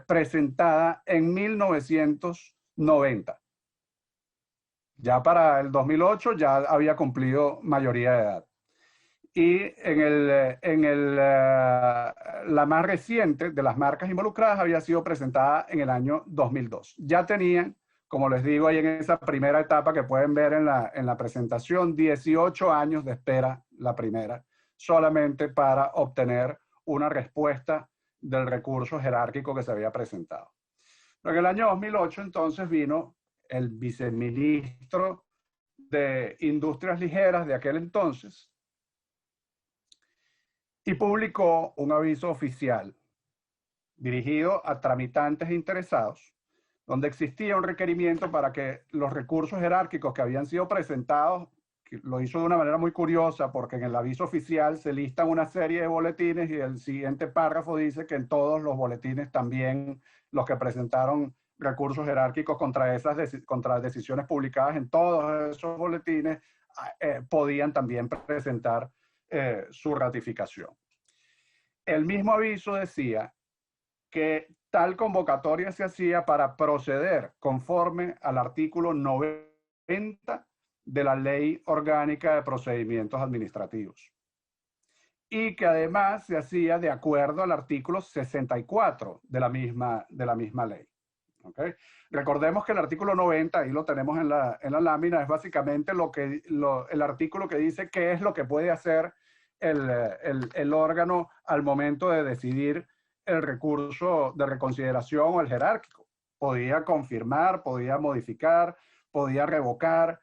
presentada en 1990. Ya para el 2008 ya había cumplido mayoría de edad. Y la más reciente de las marcas involucradas había sido presentada en el año 2002. Ya tenían, como les digo ahí en esa primera etapa que pueden ver en la presentación, 18 años de espera la primera solamente para obtener una respuesta del recurso jerárquico que se había presentado. Pero en el año 2008 entonces vino el viceministro de Industrias Ligeras de aquel entonces y publicó un aviso oficial dirigido a tramitantes e interesados, donde existía un requerimiento para que los recursos jerárquicos que habían sido presentados, que lo hizo de una manera muy curiosa, porque en el aviso oficial se listan una serie de boletines y el siguiente párrafo dice que en todos los boletines también los que presentaron recursos jerárquicos contra decisiones publicadas en todos esos boletines podían también presentar su ratificación. El mismo aviso decía que tal convocatoria se hacía para proceder conforme al artículo 90 de la Ley Orgánica de Procedimientos Administrativos y que además se hacía de acuerdo al artículo 64 de la misma ley. ¿Okay? Recordemos que el artículo 90, ahí lo tenemos en la lámina, es básicamente el artículo que dice qué es lo que puede hacer el órgano al momento de decidir el recurso de reconsideración o el jerárquico. Podía confirmar, podía modificar, podía revocar,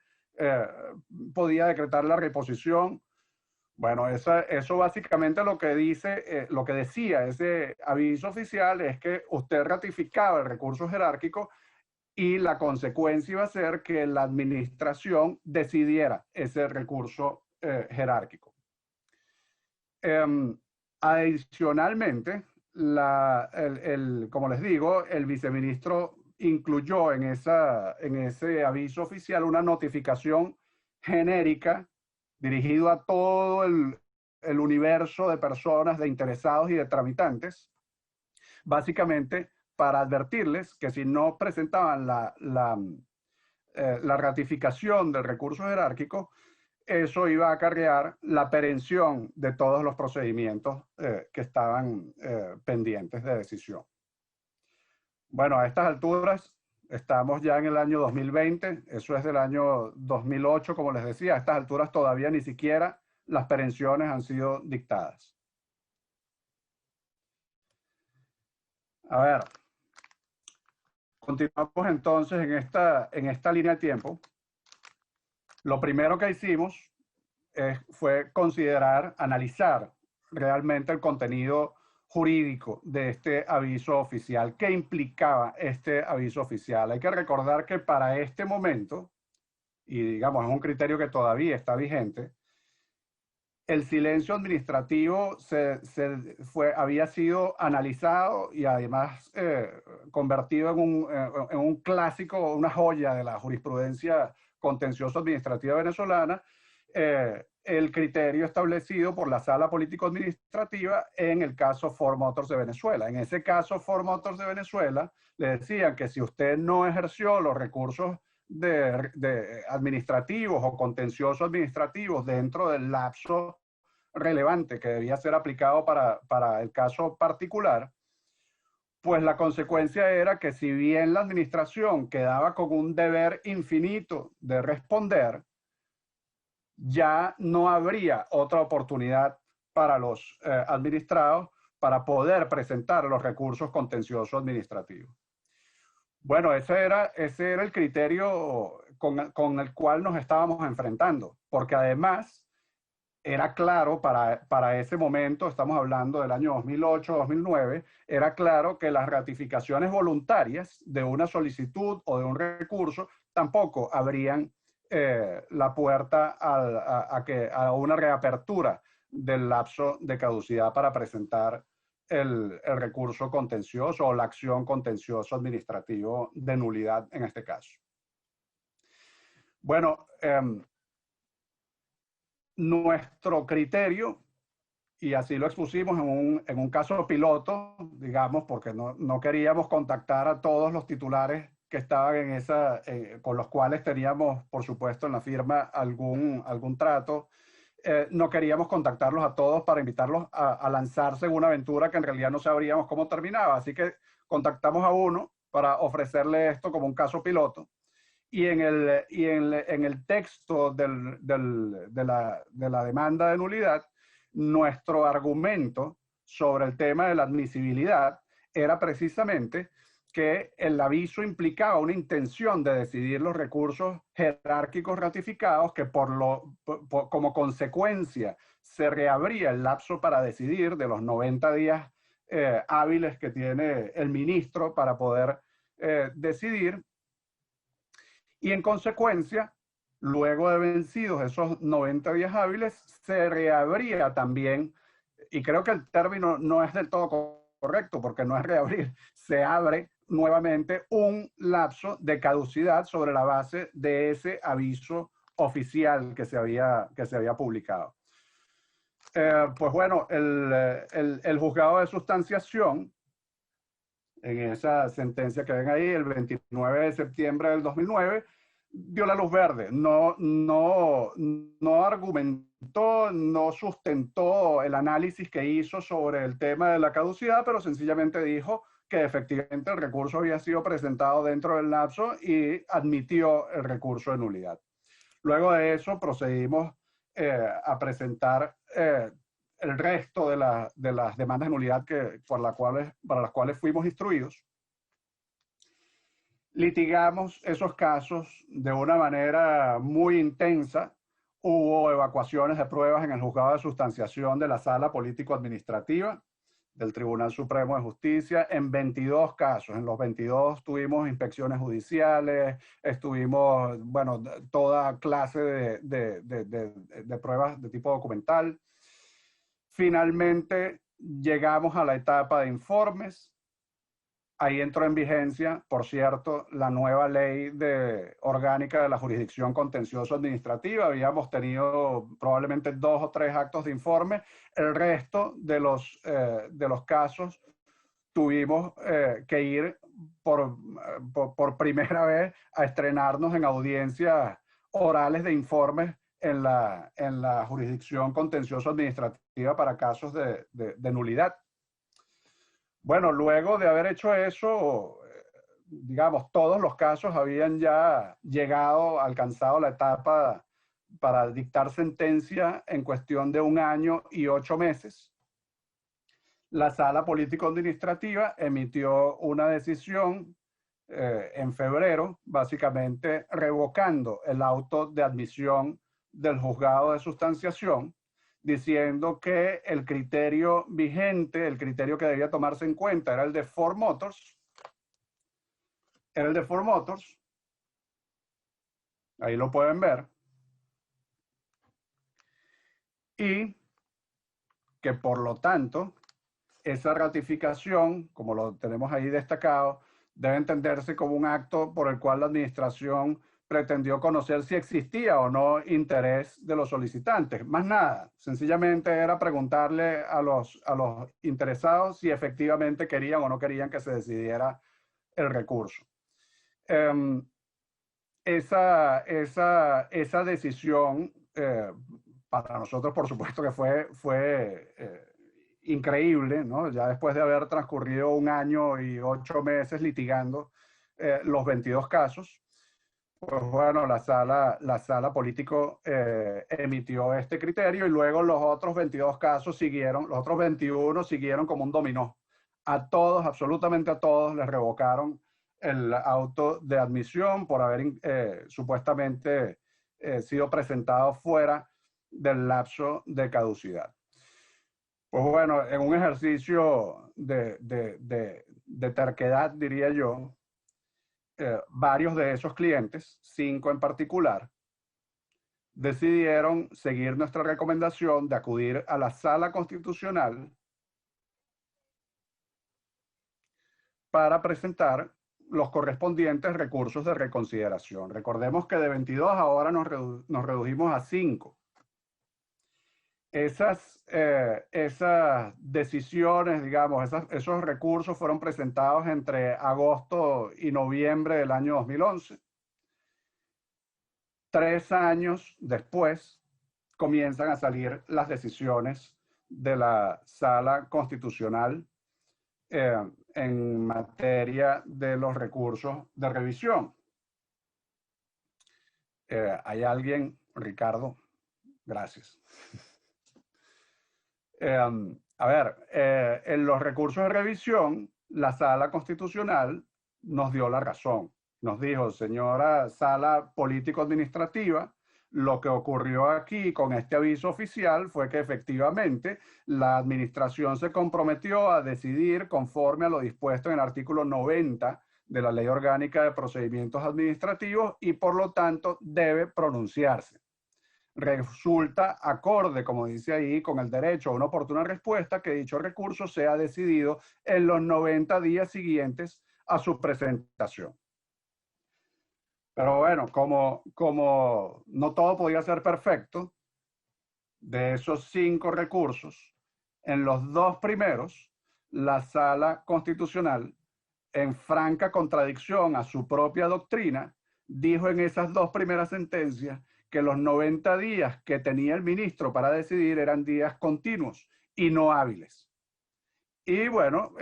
podía decretar la reposición. Bueno, eso básicamente lo que dice, lo que decía ese aviso oficial es que usted ratificaba el recurso jerárquico y la consecuencia iba a ser que la administración decidiera ese recurso jerárquico. Adicionalmente, como les digo, el viceministro incluyó en ese aviso oficial una notificación genérica dirigido a todo el universo de personas, de interesados y de tramitantes, básicamente para advertirles que si no presentaban la ratificación del recurso jerárquico, eso iba a acarrear la perención de todos los procedimientos que estaban pendientes de decisión. Bueno, a estas alturas estamos ya en el año 2020, eso es del año 2008, como les decía, a estas alturas todavía ni siquiera las perenciones han sido dictadas. A ver, continuamos entonces en esta línea de tiempo. Lo primero que hicimos fue considerar, analizar realmente el contenido jurídico de este aviso oficial. ¿Qué implicaba este aviso oficial? Hay que recordar que para este momento, y digamos es un criterio que todavía está vigente, el silencio administrativo había sido analizado y además convertido en un clásico, una joya de la jurisprudencia contencioso administrativa venezolana, el criterio establecido por la Sala Político-Administrativa en el caso Ford Motors de Venezuela. En ese caso Ford Motors de Venezuela le decían que si usted no ejerció los recursos administrativos o contenciosos administrativos dentro del lapso relevante que debía ser aplicado para el caso particular, pues la consecuencia era que si bien la administración quedaba con un deber infinito de responder, ya no habría otra oportunidad para los administrados para poder presentar los recursos contenciosos administrativos. Bueno, ese era el criterio con el cual nos estábamos enfrentando, porque además era claro para ese momento, estamos hablando del año 2008-2009, era claro que las ratificaciones voluntarias de una solicitud o de un recurso tampoco abrían la puerta a una reapertura del lapso de caducidad para presentar el recurso contencioso o la acción contencioso administrativo de nulidad en este caso. Bueno, nuestro criterio, y así lo expusimos en un caso piloto, digamos, porque no queríamos contactar a todos los titulares que estaban con los cuales teníamos, por supuesto, en la firma algún trato. No queríamos contactarlos a todos para invitarlos a lanzarse en una aventura que en realidad no sabríamos cómo terminaba. Así que contactamos a uno para ofrecerle esto como un caso piloto. Y en el texto de la demanda de nulidad nuestro argumento sobre el tema de la admisibilidad era precisamente que el aviso implicaba una intención de decidir los recursos jerárquicos ratificados, que como consecuencia se reabría el lapso para decidir de los 90 días hábiles que tiene el ministro para poder decidir. Y en consecuencia, luego de vencidos esos 90 días hábiles, se reabría también, y creo que el término no es del todo correcto, porque no es reabrir, se abre nuevamente un lapso de caducidad sobre la base de ese aviso oficial que se había publicado. Pues bueno, el juzgado de sustanciación, en esa sentencia que ven ahí, el 29 de septiembre del 2009, dio la luz verde. No argumentó, no sustentó el análisis que hizo sobre el tema de la caducidad, pero sencillamente dijo que efectivamente el recurso había sido presentado dentro del lapso y admitió el recurso de nulidad. Luego de eso procedimos a presentar el resto de las demandas de nulidad para las cuales fuimos instruidos. Litigamos esos casos de una manera muy intensa. Hubo evacuaciones de pruebas en el juzgado de sustanciación de la Sala Político-Administrativa del Tribunal Supremo de Justicia en 22 casos. En los 22 tuvimos inspecciones judiciales, estuvimos, bueno, toda clase de pruebas de tipo documental. Finalmente llegamos a la etapa de informes. Ahí entró en vigencia, por cierto, la nueva ley orgánica de la jurisdicción contencioso administrativa. Habíamos tenido probablemente 2 o 3 actos de informe. El resto de los casos tuvimos que ir por primera vez a estrenarnos en audiencias orales de informes en la jurisdicción contencioso administrativa para casos de nulidad. Bueno, luego de haber hecho eso, digamos, todos los casos habían ya alcanzado la etapa para dictar sentencia en cuestión de 1 año y 8 meses. La Sala Político-Administrativa emitió una decisión en febrero, básicamente revocando el auto de admisión del juzgado de sustanciación, diciendo que el criterio vigente, el criterio que debía tomarse en cuenta era el de Ford Motors. Era el de Ford Motors. Ahí lo pueden ver. Y que por lo tanto, esa ratificación, como lo tenemos ahí destacado, debe entenderse como un acto por el cual la administración pretendió conocer si existía o no interés de los solicitantes. Más nada, sencillamente era preguntarle a los interesados si efectivamente querían o no querían que se decidiera el recurso. Esa decisión, para nosotros por supuesto que fue increíble, ¿no? Ya después de haber transcurrido 1 año y 8 meses litigando los 22 casos, pues bueno, la sala político emitió este criterio y luego los otros 22 casos siguieron, los otros 21 siguieron como un dominó. A todos, absolutamente a todos, les revocaron el auto de admisión por haber supuestamente sido presentado fuera del lapso de caducidad. Pues bueno, en un ejercicio de terquedad, diría yo, varios de esos clientes, 5 en particular, decidieron seguir nuestra recomendación de acudir a la Sala Constitucional para presentar los correspondientes recursos de reconsideración. Recordemos que de 22 ahora nos redujimos a 5. Esas decisiones, digamos, esos recursos fueron presentados entre agosto y noviembre del año 2011. 3 años después comienzan a salir las decisiones de la Sala Constitucional en materia de los recursos de revisión. ¿Hay alguien? Ricardo, gracias. A ver, en los recursos de revisión, la Sala Constitucional nos dio la razón. Nos dijo, señora Sala Político-Administrativa, lo que ocurrió aquí con este aviso oficial fue que efectivamente la administración se comprometió a decidir conforme a lo dispuesto en el artículo 90 de la Ley Orgánica de Procedimientos Administrativos y por lo tanto debe pronunciarse. Resulta acorde, como dice ahí, con el derecho a una oportuna respuesta que dicho recurso sea decidido en los 90 días siguientes a su presentación. Pero bueno, como no todo podía ser perfecto, de esos 5 recursos, en los 2 primeros, la Sala Constitucional, en franca contradicción a su propia doctrina, dijo en esas 2 primeras sentencias que los 90 días que tenía el ministro para decidir eran días continuos y no hábiles. Y bueno,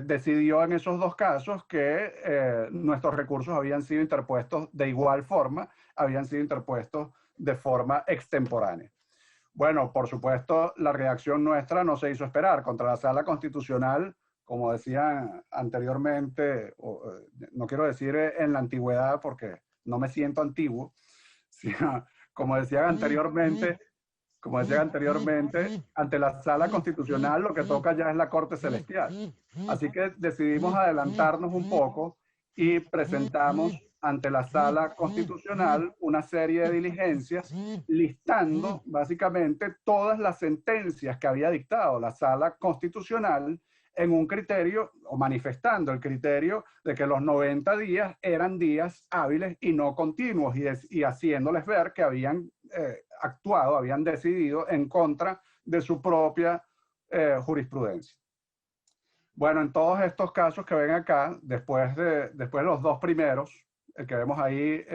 decidió en esos 2 casos que nuestros recursos habían sido interpuestos de igual forma, habían sido interpuestos de forma extemporánea. Bueno, por supuesto, la reacción nuestra no se hizo esperar. Contra la Sala Constitucional, como decía anteriormente, no quiero decir en la antigüedad porque no me siento antiguo, sino, como decían anteriormente, ante la Sala Constitucional lo que toca ya es la Corte Celestial. Así que decidimos adelantarnos un poco y presentamos ante la Sala Constitucional una serie de diligencias listando básicamente todas las sentencias que había dictado la Sala Constitucional en un criterio, o manifestando el criterio de que los 90 días eran días hábiles y no continuos, y haciéndoles ver que habían actuado, habían decidido en contra de su propia jurisprudencia. Bueno, en todos estos casos que ven acá, después de los 2 primeros, el que vemos ahí,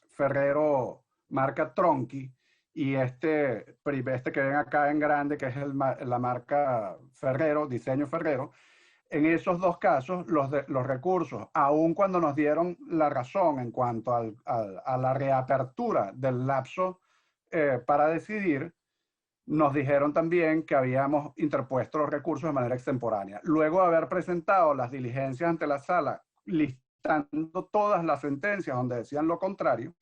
Ferrero marca Tronchi, y este que ven acá en grande, que es la marca Ferrero, diseño Ferrero, en esos 2 casos, los recursos, aun cuando nos dieron la razón en cuanto a la reapertura del lapso para decidir, nos dijeron también que habíamos interpuesto los recursos de manera extemporánea. Luego de haber presentado las diligencias ante la sala, listando todas las sentencias donde decían lo contrario,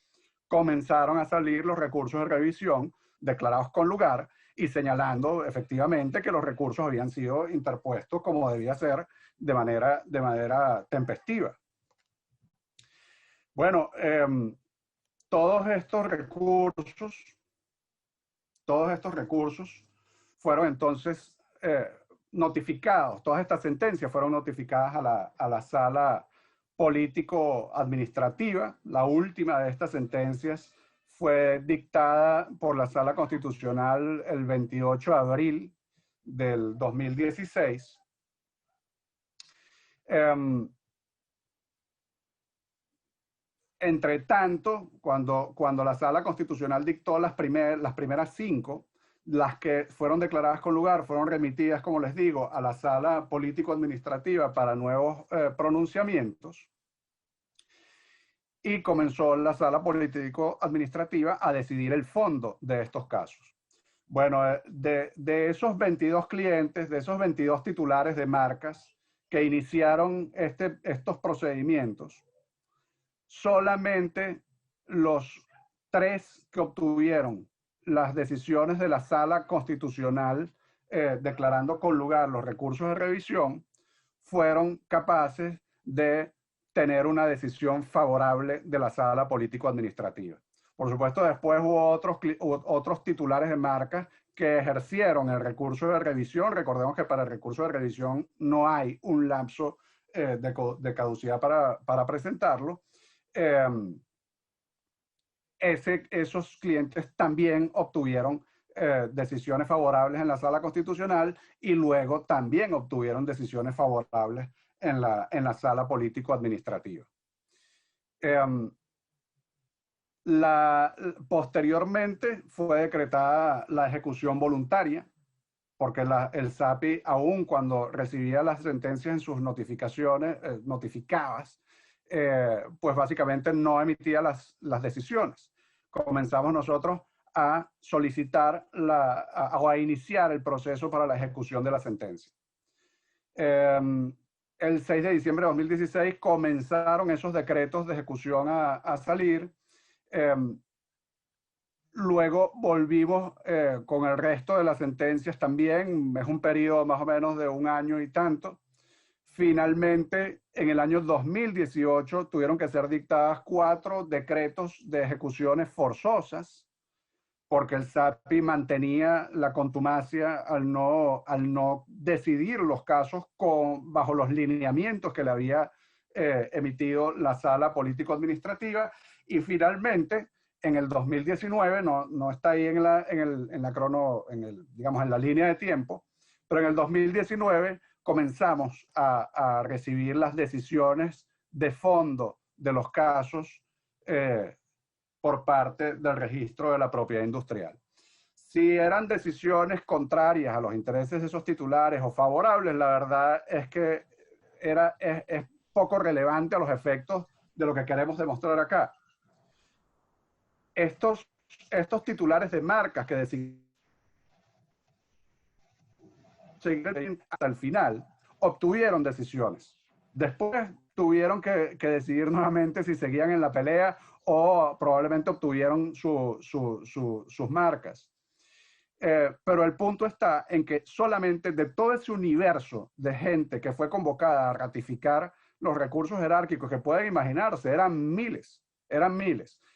comenzaron a salir los recursos de revisión declarados con lugar y señalando efectivamente que los recursos habían sido interpuestos como debía ser de manera tempestiva. Bueno, todos estos recursos fueron entonces notificados, todas estas sentencias fueron notificadas a la Sala Político-Administrativa. La última de estas sentencias fue dictada por la Sala Constitucional el 28 de abril del 2016. Entre tanto, cuando la Sala Constitucional dictó las primeras 5, las que fueron declaradas con lugar fueron remitidas, como les digo, a la Sala Político-Administrativa para nuevos pronunciamientos. Y comenzó la Sala Político-Administrativa a decidir el fondo de estos casos. Bueno, de esos 22 clientes, de esos 22 titulares de marcas que iniciaron estos procedimientos, solamente los 3 que obtuvieron las decisiones de la Sala Constitucional declarando con lugar los recursos de revisión fueron capaces de tener una decisión favorable de la Sala Político-Administrativa. Por supuesto, después hubo otros titulares de marcas que ejercieron el recurso de revisión. Recordemos que para el recurso de revisión no hay un lapso de caducidad para presentarlo. Esos clientes también obtuvieron decisiones favorables en la Sala Constitucional y luego también obtuvieron decisiones favorables en la Sala Político-Administrativa. Posteriormente fue decretada la ejecución voluntaria, porque el SAPI, aun cuando recibía las sentencias en sus notificaciones, notificadas, pues básicamente no emitía las decisiones. Comenzamos nosotros a solicitar o a iniciar el proceso para la ejecución de la sentencia. El 6 de diciembre de 2016 comenzaron esos decretos de ejecución a salir. Luego volvimos con el resto de las sentencias también. Es un periodo más o menos de 1 año y tanto. Finalmente, en el año 2018 tuvieron que ser dictadas 4 decretos de ejecuciones forzosas, porque el SAPI mantenía la contumacia al no decidir los casos bajo los lineamientos que le había emitido la Sala Político-Administrativa. Y finalmente, en el 2019, no está ahí digamos, en la línea de tiempo, pero en el 2019 comenzamos a recibir las decisiones de fondo de los casos por parte del registro de la propiedad industrial. Si eran decisiones contrarias a los intereses de esos titulares o favorables, la verdad es que es poco relevante a los efectos de lo que queremos demostrar acá. Estos titulares de marcas que decidieron hasta el final obtuvieron decisiones. Después tuvieron que decidir nuevamente si seguían en la pelea o probablemente obtuvieron sus marcas. Pero el punto está en que solamente de todo ese universo de gente que fue convocada a ratificar los recursos jerárquicos que pueden imaginarse, eran miles.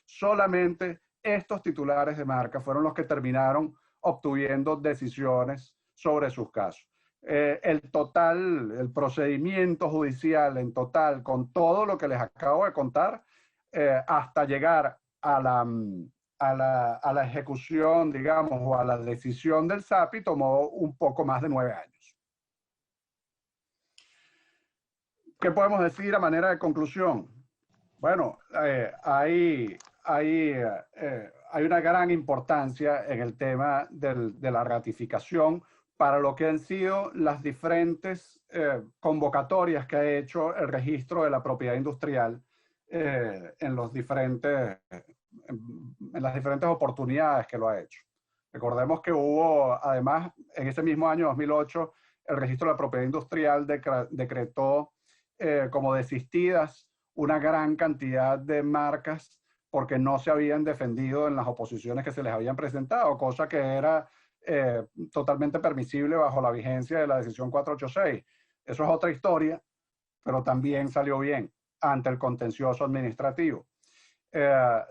Solamente estos titulares de marca fueron los que terminaron obtuviendo decisiones sobre sus casos. El procedimiento judicial en total, con todo lo que les acabo de contar, hasta llegar a la ejecución, digamos, o a la decisión del SAPI, tomó un poco más de 9 años. ¿Qué podemos decir a manera de conclusión? Bueno, hay una gran importancia en el tema de la ratificación para lo que han sido las diferentes convocatorias que ha hecho el registro de la propiedad industrial en las diferentes oportunidades que lo ha hecho. Recordemos que hubo, además, en ese mismo año 2008, el registro de la propiedad industrial decretó como desistidas una gran cantidad de marcas porque no se habían defendido en las oposiciones que se les habían presentado, cosa que era totalmente permisible bajo la vigencia de la decisión 486. Eso es otra historia, pero también salió bien ante el contencioso administrativo.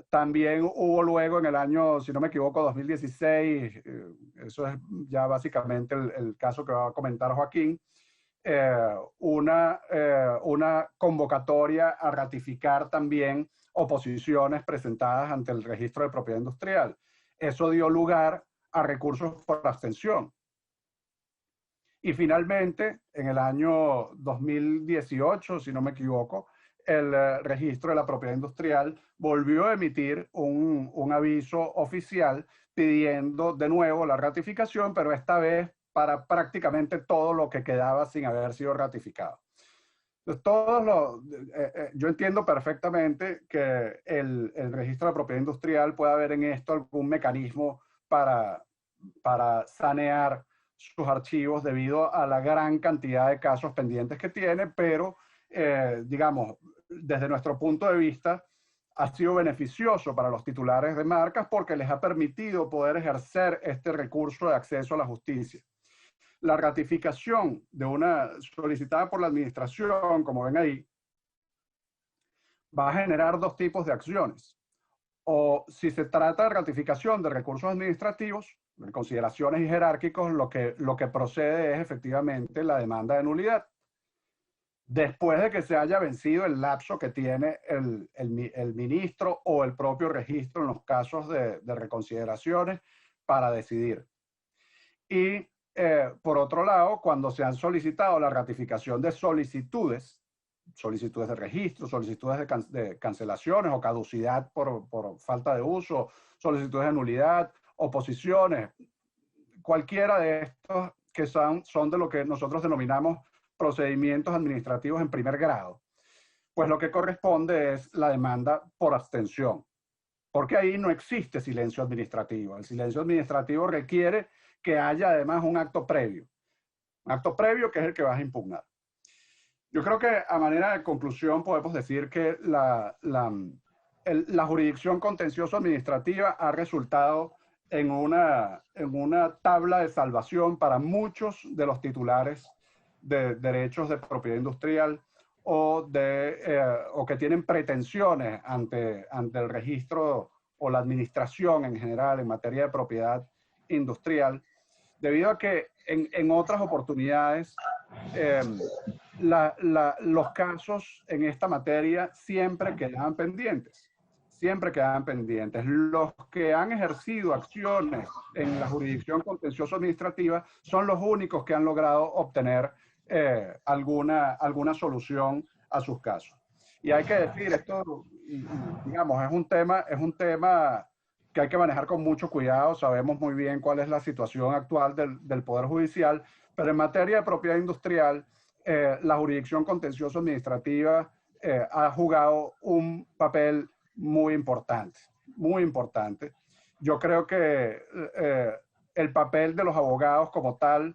También hubo luego en el año, si no me equivoco, 2016, eso es ya básicamente el caso que va a comentar Joaquín, una convocatoria a ratificar también oposiciones presentadas ante el registro de propiedad industrial. Eso dio lugar a recursos por abstención. Y finalmente, en el año 2018, si no me equivoco, el registro de la propiedad industrial volvió a emitir un aviso oficial pidiendo de nuevo la ratificación, pero esta vez para prácticamente todo lo que quedaba sin haber sido ratificado. Entonces, yo entiendo perfectamente que el registro de la propiedad industrial pueda haber en esto algún mecanismo para sanear sus archivos debido a la gran cantidad de casos pendientes que tiene, pero digamos, desde nuestro punto de vista, ha sido beneficioso para los titulares de marcas porque les ha permitido poder ejercer este recurso de acceso a la justicia. La ratificación de una solicitada por la administración, como ven ahí, va a generar 2 tipos de acciones. O si se trata de ratificación de recursos administrativos, en consideraciones y jerárquicos, lo que procede es efectivamente la demanda de nulidad. Después de que se haya vencido el lapso que tiene el ministro o el propio registro en los casos de reconsideraciones para decidir. Y por otro lado, cuando se han solicitado la ratificación de solicitudes de registro, solicitudes de cancelaciones o caducidad por falta de uso, solicitudes de nulidad, oposiciones, cualquiera de estos que son de lo que nosotros denominamos procedimientos administrativos en primer grado, pues lo que corresponde es la demanda por abstención porque ahí no existe silencio administrativo. El silencio administrativo requiere que haya además un acto previo que es el que vas a impugnar. Yo creo que a manera de conclusión podemos decir que la jurisdicción contencioso administrativa ha resultado en una tabla de salvación para muchos de los titulares de derechos de propiedad industrial o que tienen pretensiones ante el registro o la administración en general en materia de propiedad industrial, debido a que en otras oportunidades los casos en esta materia siempre quedaban pendientes. Los que han ejercido acciones en la jurisdicción contencioso administrativa son los únicos que han logrado obtener alguna solución a sus casos. Y hay que decir, esto, digamos, es un tema que hay que manejar con mucho cuidado. Sabemos muy bien cuál es la situación actual del Poder Judicial, pero en materia de propiedad industrial, la jurisdicción contencioso administrativa ha jugado un papel muy importante. Yo creo que el papel de los abogados como tal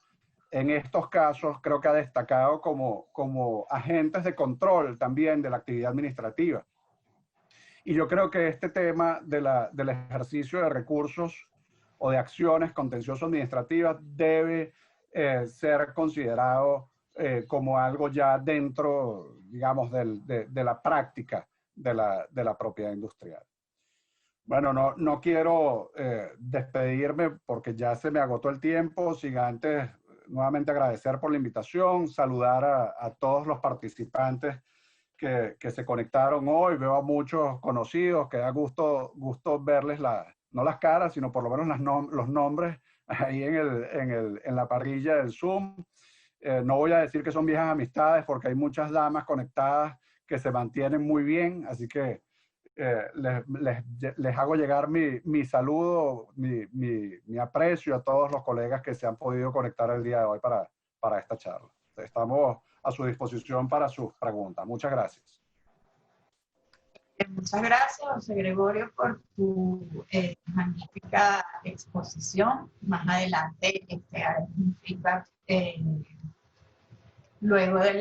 en estos casos creo que ha destacado como agentes de control también de la actividad administrativa. Y yo creo que este tema del ejercicio de recursos o de acciones contencioso administrativas debe ser considerado como algo ya dentro, digamos, de la práctica de la propiedad industrial. Bueno, no quiero despedirme porque ya se me agotó el tiempo, sin antes nuevamente agradecer por la invitación, saludar a todos los participantes que se conectaron hoy. Veo a muchos conocidos, que da gusto verles, no las caras, sino por lo menos los nombres ahí en la parrilla del Zoom. No voy a decir que son viejas amistades porque hay muchas damas conectadas que se mantienen muy bien, así que les hago llegar mi saludo, mi aprecio a todos los colegas que se han podido conectar el día de hoy para esta charla. Estamos a su disposición para sus preguntas. Muchas gracias. Muchas gracias, José Gregorio, por tu magnífica exposición. Más adelante haré un feedback luego de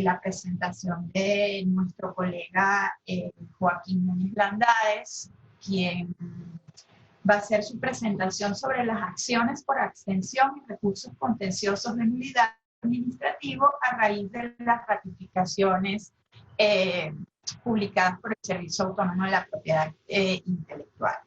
la presentación de nuestro colega Joaquín Núñez Landáez, quien va a hacer su presentación sobre las acciones por abstención y recursos contenciosos de nulidad administrativo a raíz de las ratificaciones publicadas por el Servicio Autónomo de la Propiedad Intelectual.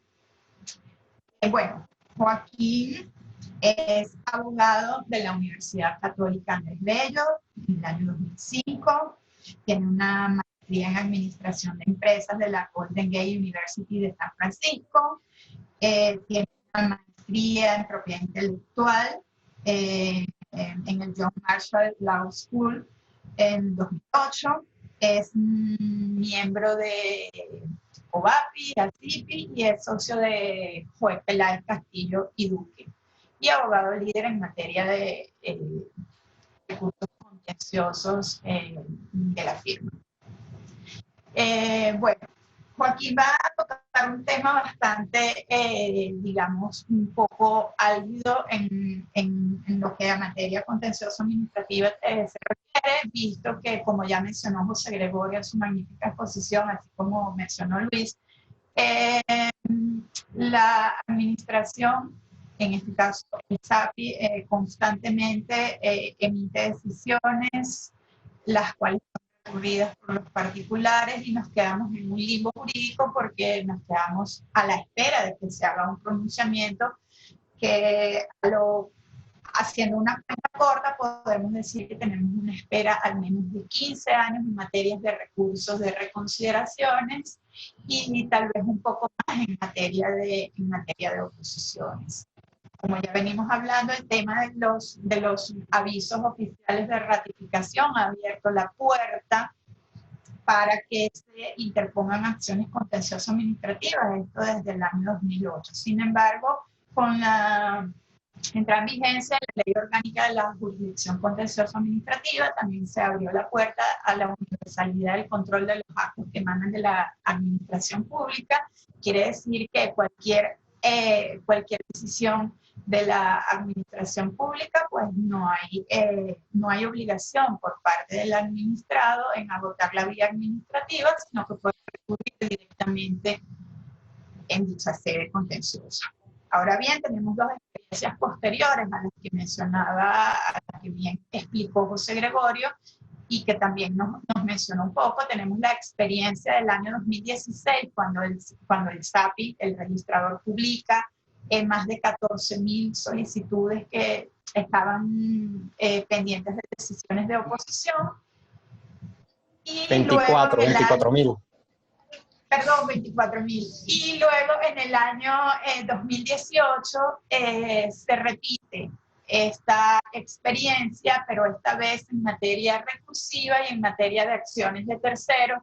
Bueno, Joaquín es abogado de la Universidad Católica Andrés Bello en el año 2005. Tiene una maestría en Administración de Empresas de la Golden Gate University de San Francisco. Tiene una maestría en Propiedad Intelectual en el John Marshall Law School en 2008. Es miembro de COVAPI, ACIPI y es socio de Joe Peláez Castillo y Duque. Y abogado líder en materia de recursos contenciosos de la firma. Bueno, Joaquín va a tocar un tema bastante, digamos, un poco álgido en lo que a materia contencioso administrativa se refiere, visto que, como ya mencionó José Gregorio en su magnífica exposición, así como mencionó Luis, la administración, en este caso el SAPI, constantemente emite decisiones, las cuales son recurridas por los particulares y nos quedamos en un limbo jurídico porque nos quedamos a la espera de que se haga un pronunciamiento que, haciendo una cuenta corta, podemos decir que tenemos una espera al menos de 15 años en materias de recursos de reconsideraciones y tal vez un poco más en materia de oposiciones. Como ya venimos hablando, el tema de los avisos oficiales de ratificación ha abierto la puerta para que se interpongan acciones contenciosas administrativas, esto desde el año 2008. Sin embargo, con la entra en vigencia la Ley Orgánica de la Jurisdicción Contencioso Administrativa. También se abrió la puerta a la universalidad del control de los actos que emanan de la administración pública. Quiere decir que cualquier decisión de la administración pública, pues no hay obligación por parte del administrado en agotar la vía administrativa, sino que puede recurrir directamente en dicha sede contenciosa. Ahora bien, tenemos dos experiencias posteriores a las que mencionaba, a las que bien explicó José Gregorio, y que también nos mencionó un poco. Tenemos la experiencia del año 2016, cuando el SAPI, el registrador, publica más de 14.000 solicitudes que estaban pendientes de decisiones de oposición. Y 24.000. Perdón, 24.000. Y luego en el año 2018 se repite esta experiencia, pero esta vez en materia recursiva y en materia de acciones de terceros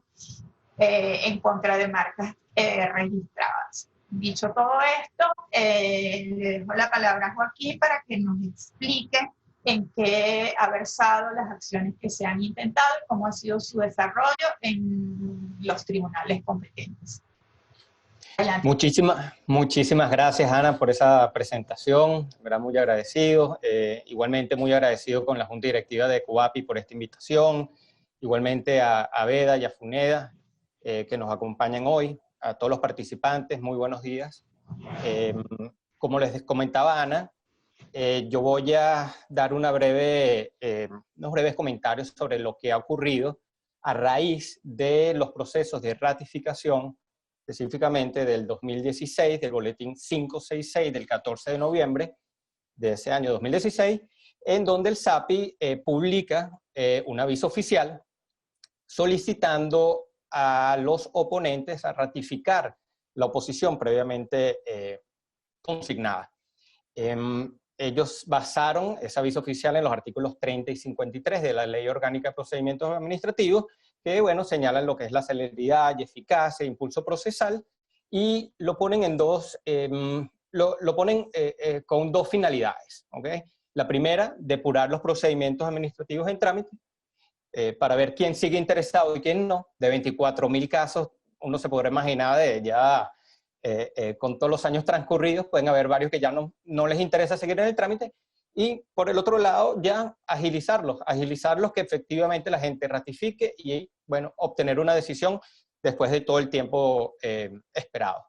en contra de marcas registradas. Dicho todo esto, le dejo la palabra a Joaquín para que nos explique en qué ha versado las acciones que se han intentado y cómo ha sido su desarrollo en los tribunales competentes. Adelante. Muchísimas gracias, Ana, por esa presentación. ¿Verdad? Muy agradecido. Igualmente muy agradecido con la Junta Directiva de COVAPI por esta invitación. Igualmente a Veda y a Funeda, que nos acompañan hoy. A todos los participantes, muy buenos días. Como les comentaba Ana, yo voy a dar unos breves comentarios sobre lo que ha ocurrido a raíz de los procesos de ratificación, específicamente del 2016, del boletín 566 del 14 de noviembre de ese año 2016, en donde el SAPI publica un aviso oficial solicitando a los oponentes a ratificar la oposición previamente consignada. Ellos basaron ese aviso oficial en los artículos 30 y 53 de la Ley Orgánica de Procedimientos Administrativos, que, bueno, señalan lo que es la celeridad y eficacia, impulso procesal, y lo ponen en con dos finalidades, ¿okay? La primera, depurar los procedimientos administrativos en trámite, para ver quién sigue interesado y quién no. De 24.000 casos, uno se podrá imaginar de ya... con todos los años transcurridos, pueden haber varios que ya no les interesa seguir en el trámite, y por el otro lado ya agilizarlos que efectivamente la gente ratifique y, bueno, obtener una decisión después de todo el tiempo esperado.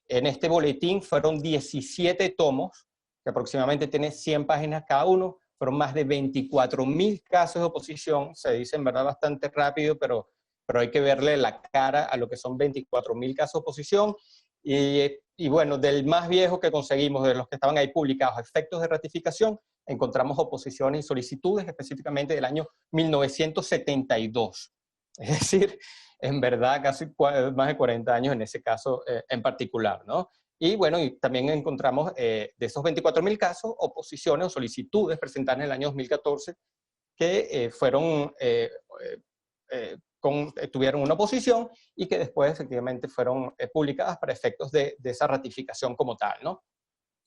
En este boletín fueron 17 tomos, que aproximadamente tiene 100 páginas cada uno, fueron más de 24.000 casos de oposición, se dice en verdad bastante rápido, pero hay que verle la cara a lo que son 24.000 casos de oposición. Y bueno, del más viejo que conseguimos, de los que estaban ahí publicados, efectos de ratificación, encontramos oposiciones y solicitudes específicamente del año 1972. Es decir, en verdad casi más de 40 años en ese caso en particular, ¿no? Y bueno, y también encontramos de esos 24.000 casos, oposiciones o solicitudes presentadas en el año 2014 que tuvieron una oposición y que después efectivamente fueron publicadas para efectos de esa ratificación como tal, ¿no?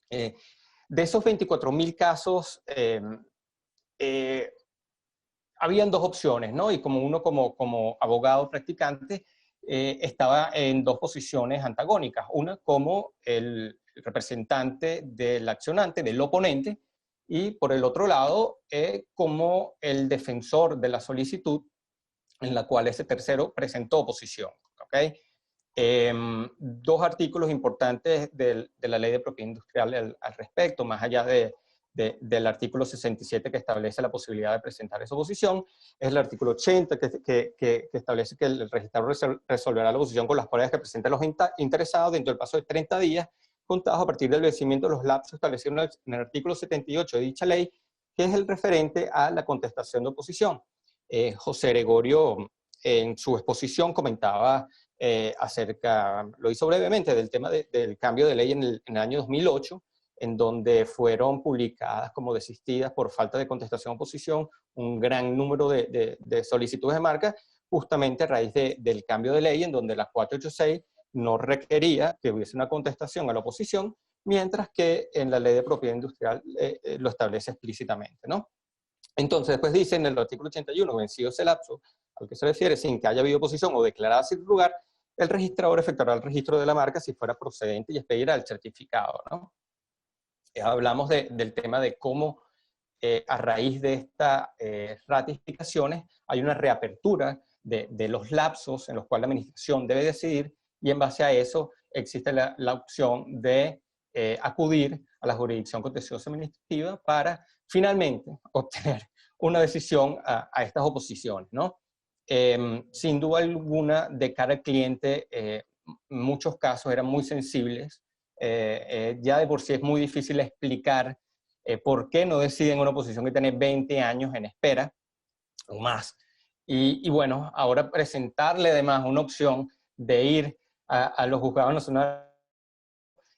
De esos 24.000 casos, habían dos opciones, ¿no? Y como abogado practicante, estaba en dos posiciones antagónicas. Una como el representante del accionante, del oponente, y por el otro lado, como el defensor de la solicitud en la cual ese tercero presentó oposición. ¿Okay? Dos artículos importantes de la Ley de Propiedad Industrial al respecto, más allá del artículo 67 que establece la posibilidad de presentar esa oposición, es el artículo 80 que establece que el registrador resolverá la oposición con las pruebas que presenten los interesados dentro del plazo de 30 días, contados a partir del vencimiento de los lapsos establecidos en el artículo 78 de dicha ley, que es el referente a la contestación de oposición. José Gregorio en su exposición comentaba lo hizo brevemente, del tema del cambio de ley en el año 2008, en donde fueron publicadas como desistidas por falta de contestación de oposición un gran número de solicitudes de marca, justamente a raíz del cambio de ley, en donde la 486 no requería que hubiese una contestación a la oposición, mientras que en la ley de propiedad industrial lo establece explícitamente, ¿no? Entonces, después dice en el artículo 81, vencido ese lapso al que se refiere, sin que haya habido oposición o declarada sin lugar, el registrador efectuará el registro de la marca si fuera procedente y expedirá el certificado, ¿no? Hablamos del tema de cómo a raíz de estas ratificaciones hay una reapertura de los lapsos en los cuales la administración debe decidir, y en base a eso existe la opción de acudir a la jurisdicción contenciosa administrativa para finalmente obtener una decisión a estas oposiciones, ¿no? Sin duda alguna, de cara al cliente, muchos casos eran muy sensibles. Ya de por sí es muy difícil explicar por qué no deciden una oposición que tiene 20 años en espera o más. Y bueno, ahora presentarle además una opción de ir a los juzgados nacionales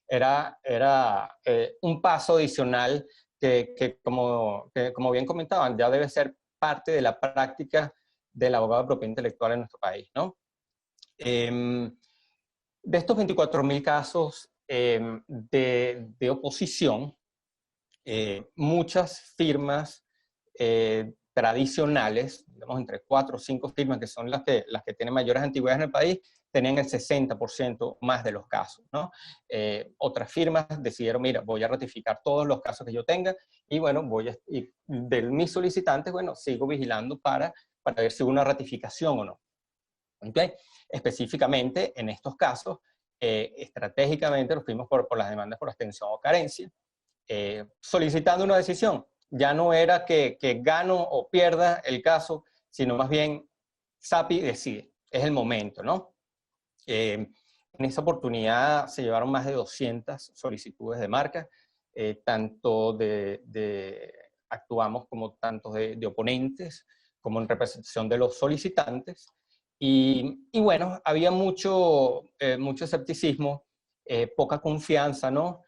era un paso adicional que como bien comentaban, ya debe ser parte de la práctica del abogado de propiedad intelectual en nuestro país, ¿no? De estos 24.000 casos de oposición, muchas firmas tradicionales, digamos entre 4 o 5 firmas que son las que tienen mayores antigüedades en el país, tenían el 60% más de los casos, ¿no? Otras firmas decidieron, mira, voy a ratificar todos los casos que yo tenga y bueno, y de mis solicitantes, bueno, sigo vigilando para ver si hubo una ratificación o no. ¿Okay? Específicamente, en estos casos, estratégicamente nos fuimos por las demandas por abstención o carencia, solicitando una decisión. Ya no era que gano o pierda el caso, sino más bien SAPI decide, es el momento, ¿no? En esa oportunidad se llevaron más de 200 solicitudes de marca, tanto actuamos como tanto de oponentes, como en representación de los solicitantes, y bueno, había mucho escepticismo, poca confianza, ¿no?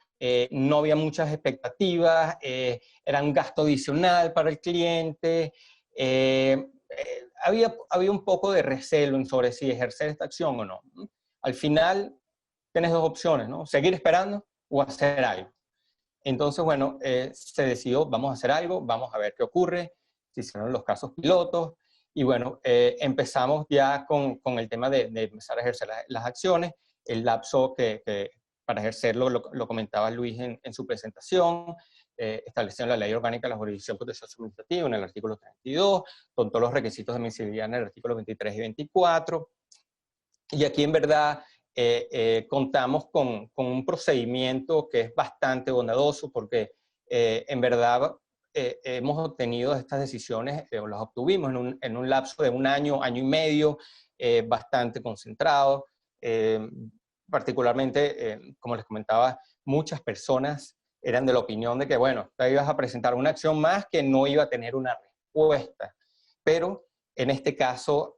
No había muchas expectativas, era un gasto adicional para el cliente, había un poco de recelo sobre si ejercer esta acción o no. Al final, tienes dos opciones, ¿no? Seguir esperando o hacer algo. Entonces, bueno, se decidió, vamos a hacer algo, vamos a ver qué ocurre, se hicieron los casos pilotos, y bueno, empezamos ya con el tema de empezar a ejercer las acciones, el lapso que para ejercerlo lo comentaba Luis en su presentación, establecieron la Ley Orgánica de la Jurisdicción Contenciosa Administrativa en el artículo 32, con todos los requisitos de admisibilidad en el artículo 23 y 24, y aquí en verdad contamos con un procedimiento que es bastante bondadoso porque en verdad hemos obtenido estas decisiones, o las obtuvimos en un lapso de un año, año y medio, bastante concentrado. Particularmente, como les comentaba, muchas personas eran de la opinión de que, bueno, te ibas a presentar una acción más que no iba a tener una respuesta. Pero en este caso,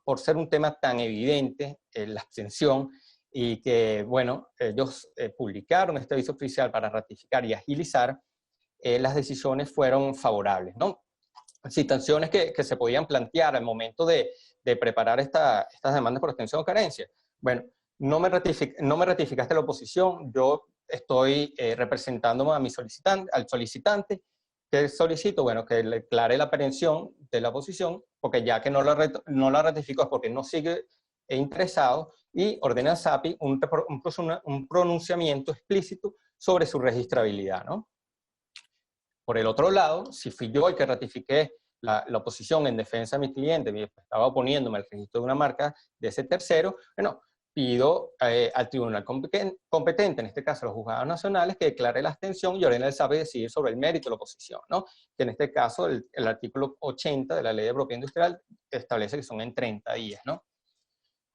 por ser un tema tan evidente, la abstención, y que, bueno, ellos publicaron este aviso oficial para ratificar y agilizar, las decisiones fueron favorables, ¿no? Situaciones que se podían plantear al momento de preparar estas demandas por abstención o carencia. Bueno, no me ratificaste la oposición, yo estoy representando a mi al solicitante, que solicito, bueno, que le declare la aprehensión de la oposición, porque ya que no la ratificó es porque no sigue interesado, y ordena a SAPI un pronunciamiento explícito sobre su registrabilidad, ¿no? Por el otro lado, si fui yo el que ratifiqué la oposición en defensa de mi cliente, estaba oponiéndome al registro de una marca de ese tercero, bueno, pido al tribunal competente, en este caso a los juzgados nacionales, que declare la abstención y ordene al SAPI decidir sobre el mérito de la oposición, ¿no? Que en este caso el artículo 80 de la Ley de Propiedad Industrial establece que son en 30 días, ¿no?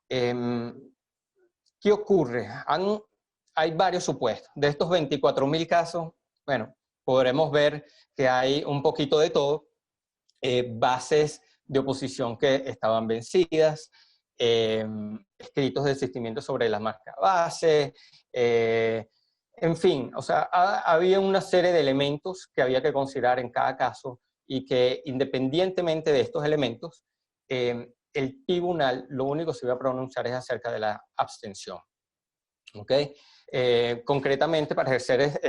¿Qué ocurre? Hay varios supuestos. De estos 24.000 casos, bueno, podremos ver que hay un poquito de todo. Bases de oposición que estaban vencidas, escritos de desistimiento sobre las marcas base, en fin, o sea, había una serie de elementos que había que considerar en cada caso y que independientemente de estos elementos, el tribunal lo único que se iba a pronunciar es acerca de la abstención. ¿Ok? Concretamente, para ejercer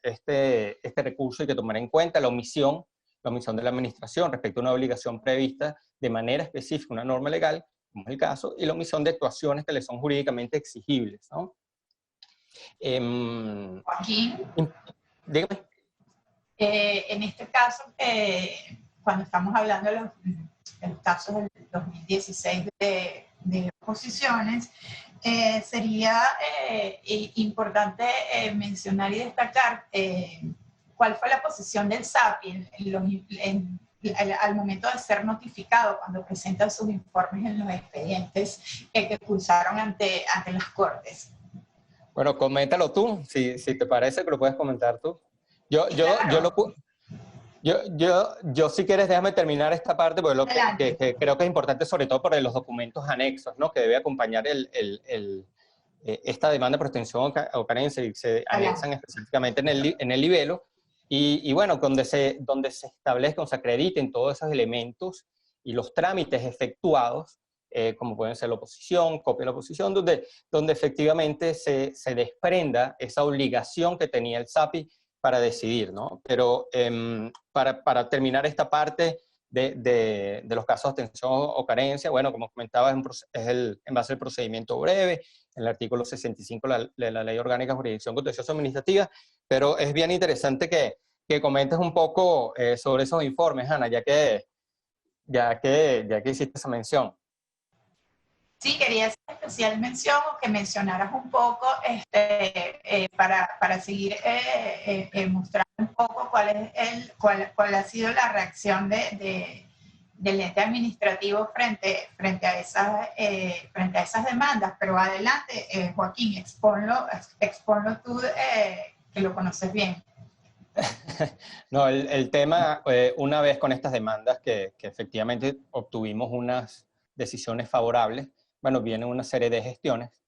este recurso hay que tomar en cuenta la omisión de la administración respecto a una obligación prevista de manera específica, una norma legal, como es el caso, y la omisión de actuaciones que le son jurídicamente exigibles, ¿no? Joaquín, Dígame. En este caso, cuando estamos hablando de los casos del 2016 de oposiciones, sería importante mencionar y destacar cuál fue la posición del SAPI al momento de ser notificado cuando presenta sus informes en los expedientes que cursaron ante las Cortes. Bueno, coméntalo tú, si te parece que lo puedes comentar tú. Yo si quieres, déjame terminar esta parte, porque lo que creo que es importante, sobre todo por los documentos anexos, ¿no? Que debe acompañar esta demanda por extensión o carencia, y se anexan específicamente en el libelo, y bueno, donde se establezcan o se acrediten todos esos elementos y los trámites efectuados, como pueden ser la oposición, copia de la oposición, donde efectivamente se desprenda esa obligación que tenía el SAPI para decidir, ¿no? Pero para terminar esta parte de los casos de abstención o carencia, bueno, como comentaba, en base al procedimiento breve, en el artículo 65 de la Ley Orgánica de Jurisdicción Contencioso Administrativa, pero es bien interesante que comentes un poco sobre esos informes, Ana, ya que hiciste esa mención. Sí, quería hacer especial mención o que mencionaras un poco para seguir mostrando un poco cuál ha sido la reacción del ente administrativo frente a esas demandas. Pero adelante, Joaquín, exponlo tú, que lo conoces bien. No, el tema, una vez con estas demandas que efectivamente obtuvimos unas decisiones favorables, bueno, viene una serie de gestiones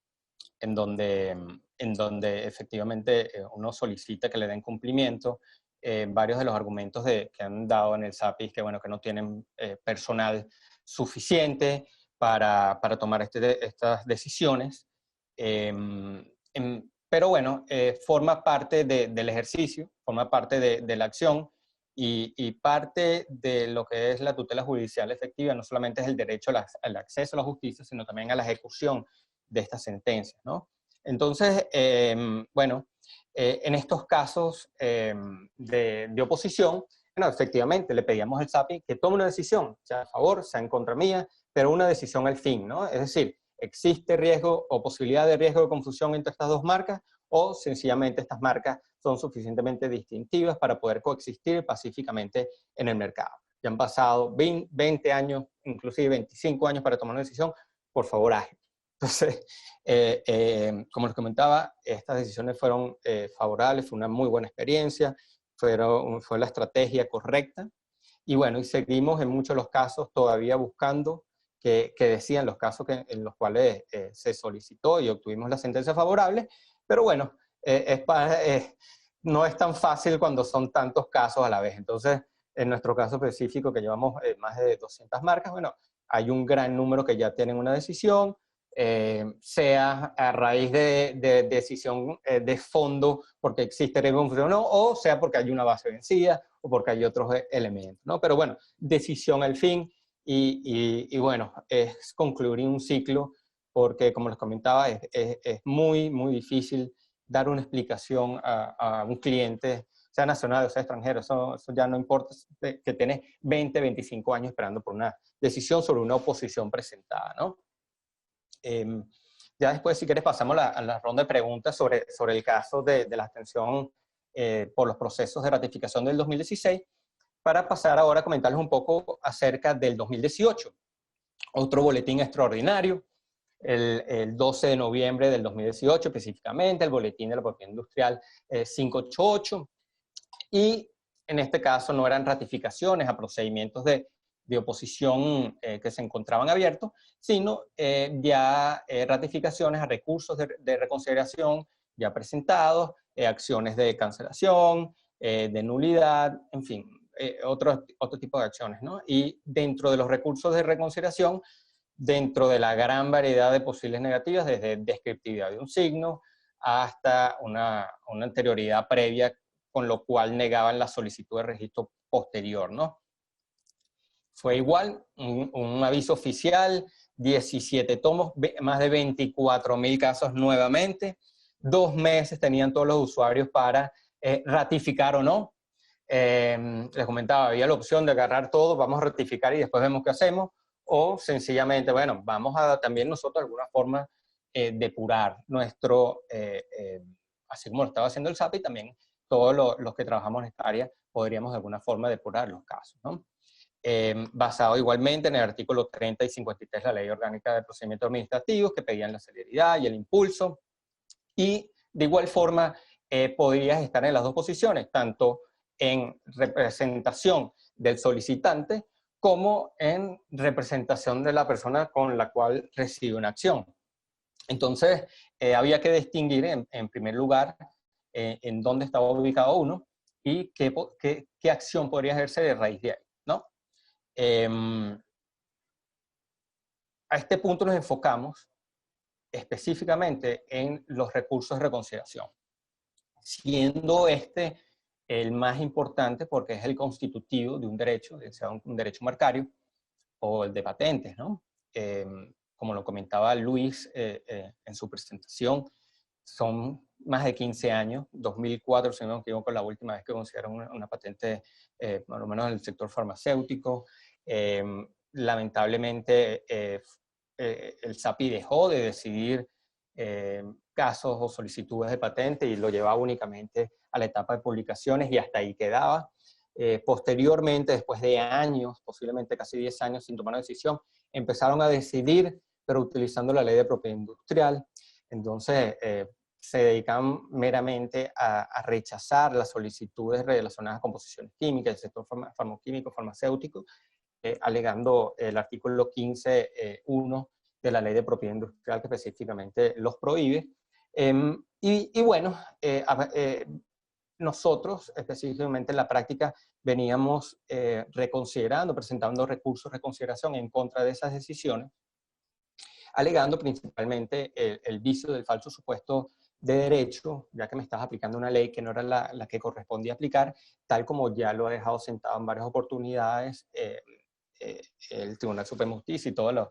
en donde efectivamente uno solicita que le den cumplimiento. Varios de los argumentos que han dado en el SAPI, que bueno, que no tienen personal suficiente para tomar estas decisiones. Pero bueno, forma parte del ejercicio, forma parte de la acción, y parte de lo que es la tutela judicial efectiva no solamente es el derecho al acceso a la justicia, sino también a la ejecución de estas sentencias, ¿no? Entonces, bueno, en estos casos de oposición, bueno, efectivamente le pedíamos al SAPI que tome una decisión, sea a favor, sea en contra mía, pero una decisión al fin, ¿no? Es decir, ¿existe riesgo o posibilidad de riesgo de confusión entre estas dos marcas? O sencillamente estas marcas son suficientemente distintivas para poder coexistir pacíficamente en el mercado. Ya han pasado 20 años, inclusive 25 años para tomar una decisión, por favor, ágil. Entonces, como les comentaba, estas decisiones fueron favorables, fue una muy buena experiencia, fue la estrategia correcta, y bueno, y seguimos en muchos de los casos todavía buscando que decían los casos en los cuales se solicitó y obtuvimos la sentencia favorable, pero bueno, no es tan fácil cuando son tantos casos a la vez. Entonces, en nuestro caso específico, que llevamos más de 200 marcas, bueno, hay un gran número que ya tienen una decisión, sea a raíz de decisión de fondo porque existe riesgo de confusión o no, o sea porque hay una base vencida o porque hay otros elementos, ¿no? Pero bueno, decisión al fin, y bueno, es concluir un ciclo, porque como les comentaba, es muy, muy difícil dar una explicación a un cliente, sea nacional o sea extranjero. Eso ya no importa, que tenés 20, 25 años esperando por una decisión sobre una oposición presentada, ¿no? Ya después, si quieres, pasamos a la ronda de preguntas sobre el caso de la abstención por los procesos de ratificación del 2016, para pasar ahora a comentarles un poco acerca del 2018. Otro boletín extraordinario, el 12 de noviembre del 2018 específicamente, el boletín de la propiedad industrial 588, y en este caso no eran ratificaciones a procedimientos de oposición que se encontraban abiertos, sino ya ratificaciones a recursos de reconsideración ya presentados, acciones de cancelación, de nulidad, en fin, otro tipo de acciones, ¿no? Y dentro de los recursos de reconsideración, dentro de la gran variedad de posibles negativas, desde descriptividad de un signo, hasta una anterioridad previa, con lo cual negaban la solicitud de registro posterior, ¿no? Fue igual, un aviso oficial, 17 tomos, más de 24.000 casos nuevamente, 2 meses tenían todos los usuarios para ratificar o no. Les comentaba, había la opción de agarrar todo, vamos a ratificar y después vemos qué hacemos, o sencillamente, bueno, vamos a también nosotros de alguna forma depurar nuestro, así como lo estaba haciendo el SAPI, también todos los que trabajamos en esta área podríamos de alguna forma depurar los casos, ¿no? Basado igualmente en el artículo 30 y 53 de la Ley Orgánica de Procedimientos Administrativos, que pedían la celeridad y el impulso, y de igual forma podrías estar en las dos posiciones, tanto en representación del solicitante como en representación de la persona con la cual recibe una acción. Entonces, había que distinguir en primer lugar en dónde estaba ubicado uno y qué acción podría ejercer de raíz de ahí, ¿no? A este punto nos enfocamos específicamente en los recursos de reconsideración, siendo este el más importante porque es el constitutivo de un derecho, sea un derecho marcario o el de patentes, ¿no? Como lo comentaba Luis en su presentación, son más de 15 años, 2004, si no me equivoco, la última vez que consideraron una patente, por lo menos en el sector farmacéutico. Lamentablemente, el SAPI dejó de decidir casos o solicitudes de patente y lo llevaba únicamente a la etapa de publicaciones y hasta ahí quedaba. Posteriormente, después de años, posiblemente casi 10 años sin tomar una decisión, empezaron a decidir, pero utilizando la ley de propiedad industrial. Entonces, se dedican meramente a rechazar las solicitudes relacionadas a composiciones químicas del sector farmacoquímico, farmacéutico, alegando el artículo 15.1 de la ley de propiedad industrial que específicamente los prohíbe. Y bueno, nosotros específicamente en la práctica veníamos reconsiderando, presentando recursos de reconsideración en contra de esas decisiones, alegando principalmente el vicio del falso supuesto de derecho, ya que me estás aplicando una ley que no era la que correspondía aplicar, tal como ya lo ha dejado sentado en varias oportunidades el Tribunal Supremo de Justicia y toda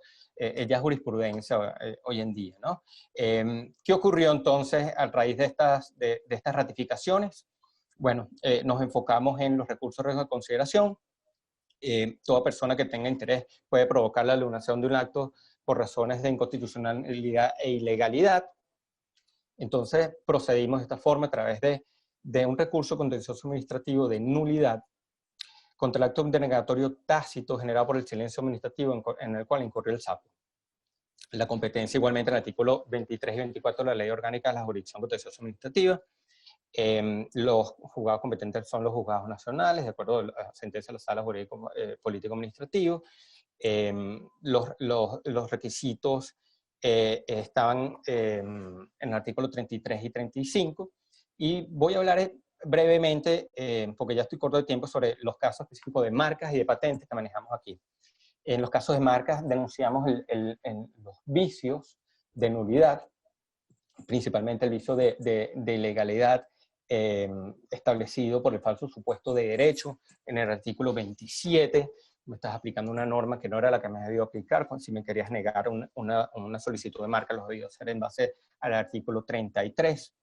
ya jurisprudencia hoy en día, ¿no? ¿Qué ocurrió entonces a raíz de estas ratificaciones? Bueno, nos enfocamos en los recursos de reconsideración. Toda persona que tenga interés puede provocar la anulación de un acto por razones de inconstitucionalidad e ilegalidad. Entonces, procedimos de esta forma a través de un recurso contencioso administrativo de nulidad contra el acto denegatorio tácito generado por el silencio administrativo en el cual incurrió el SAPI. La competencia igualmente en el artículo 23 y 24 de la Ley Orgánica de la Jurisdicción Contenciosa Administrativa. Los juzgados competentes son los juzgados nacionales, de acuerdo a la sentencia de la Sala Jurídico Político Administrativo. Los requisitos estaban en el artículo 33 y 35, y voy a hablar brevemente, porque ya estoy corto de tiempo, sobre los casos específicos de marcas y de patentes que manejamos aquí. En los casos de marcas denunciamos los vicios de nulidad, principalmente el vicio de ilegalidad establecido por el falso supuesto de derecho en el artículo 27. Me estás aplicando una norma que no era la que me debió aplicar. Si me querías negar una solicitud de marca, lo debió hacer en base al artículo 33.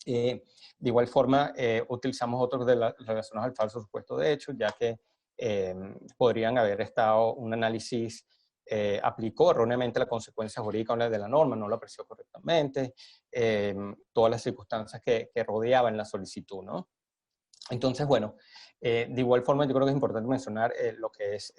De igual forma, utilizamos otros relacionados al falso supuesto de hecho, ya que podrían haber estado un análisis, aplicó erróneamente la consecuencia jurídica de la norma, no lo apreció correctamente, todas las circunstancias que rodeaban la solicitud, ¿no? Entonces, bueno, de igual forma yo creo que es importante mencionar lo que es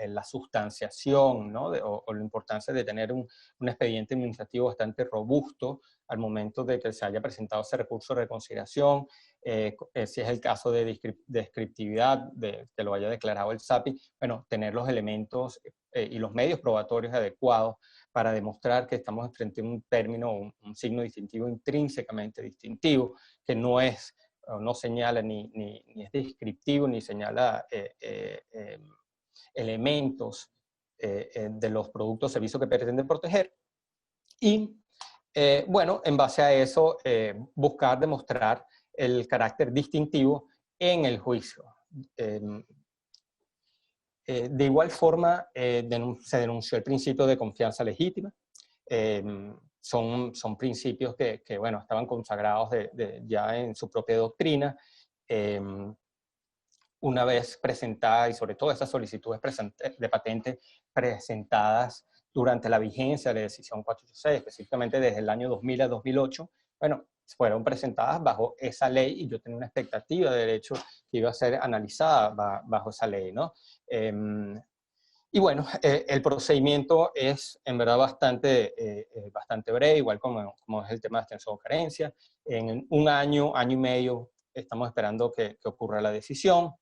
la sustanciación, ¿no? o la importancia de tener un expediente administrativo bastante robusto al momento de que se haya presentado ese recurso de reconsideración, si es el caso de descriptividad, que lo haya declarado el SAPI, bueno, tener los elementos y los medios probatorios adecuados para demostrar que estamos frente a un término, un signo distintivo intrínsecamente distintivo, que no es, no señala ni es descriptivo, ni señala elementos de los productos o servicios que pretende proteger. Y bueno, en base a eso, buscar demostrar el carácter distintivo en el juicio. De igual forma, se denunció el principio de confianza legítima. Son principios que, bueno, estaban consagrados ya en su propia doctrina. Una vez presentada, y sobre todo esas solicitudes de patente presentadas durante la vigencia de la decisión 486, específicamente desde el año 2000 a 2008, bueno, fueron presentadas bajo esa ley y yo tenía una expectativa de derecho que iba a ser analizada bajo esa ley, ¿no? Y bueno, el procedimiento es en verdad bastante breve, igual como es el tema de extensión o carencia. En un año y medio estamos esperando que ocurra la decisión.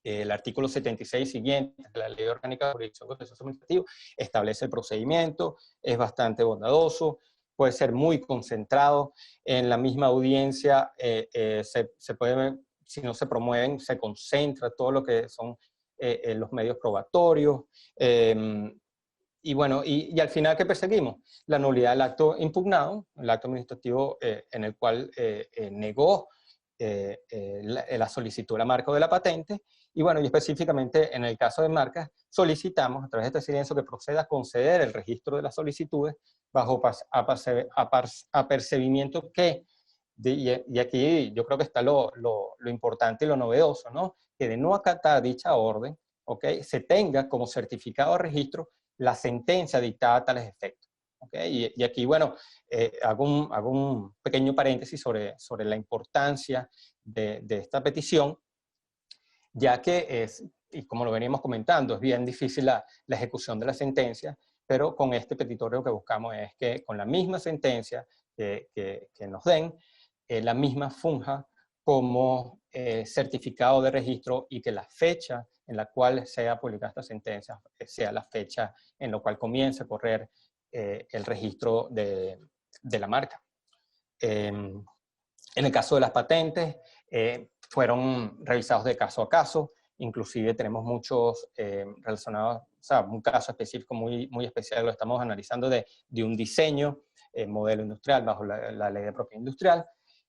El artículo 76 siguiente de la Ley Orgánica de Jurisdicción Contencioso Administrativo establece el procedimiento, es bastante bondadoso, puede ser muy concentrado. En la misma audiencia se puede, si no se promueven, se concentra todo lo que son los medios probatorios. Y bueno, y al final, ¿qué perseguimos? La nulidad del acto impugnado, el acto administrativo en el cual negó la solicitud de la marca o de la patente. Y bueno, y específicamente en el caso de marcas, solicitamos a través de este silencio que proceda a conceder el registro de las solicitudes bajo apercibimiento que, y aquí yo creo que está lo importante y lo novedoso, ¿no? Que de no acatar dicha orden, ¿okay?, se tenga como certificado de registro la sentencia dictada a tales efectos. ¿Okay? Y aquí, bueno, hago un pequeño paréntesis sobre la importancia de esta petición, ya que y como lo veníamos comentando, es bien difícil la ejecución de la sentencia, pero con este petitorio lo que buscamos es que con la misma sentencia que nos den, la misma funja como certificado de registro y que la fecha en la cual sea publicada esta sentencia sea la fecha en la cual comience a correr el registro de la marca. En el caso de las patentes, fueron revisados de caso a caso, inclusive tenemos muchos relacionados, o sea, un caso específico muy especial, lo estamos analizando de un diseño, modelo industrial bajo la ley de propiedad industrial,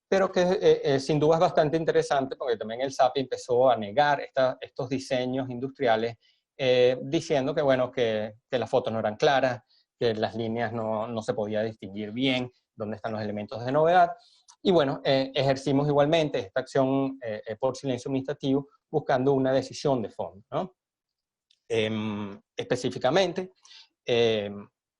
pero que sin duda es bastante interesante porque también el SAPI empezó a negar estos diseños industriales diciendo que, bueno, que las fotos no eran claras, que las líneas no se podía distinguir bien dónde están los elementos de novedad. Y bueno, ejercimos igualmente esta acción por silencio administrativo buscando una decisión de fondo, ¿no? Específicamente,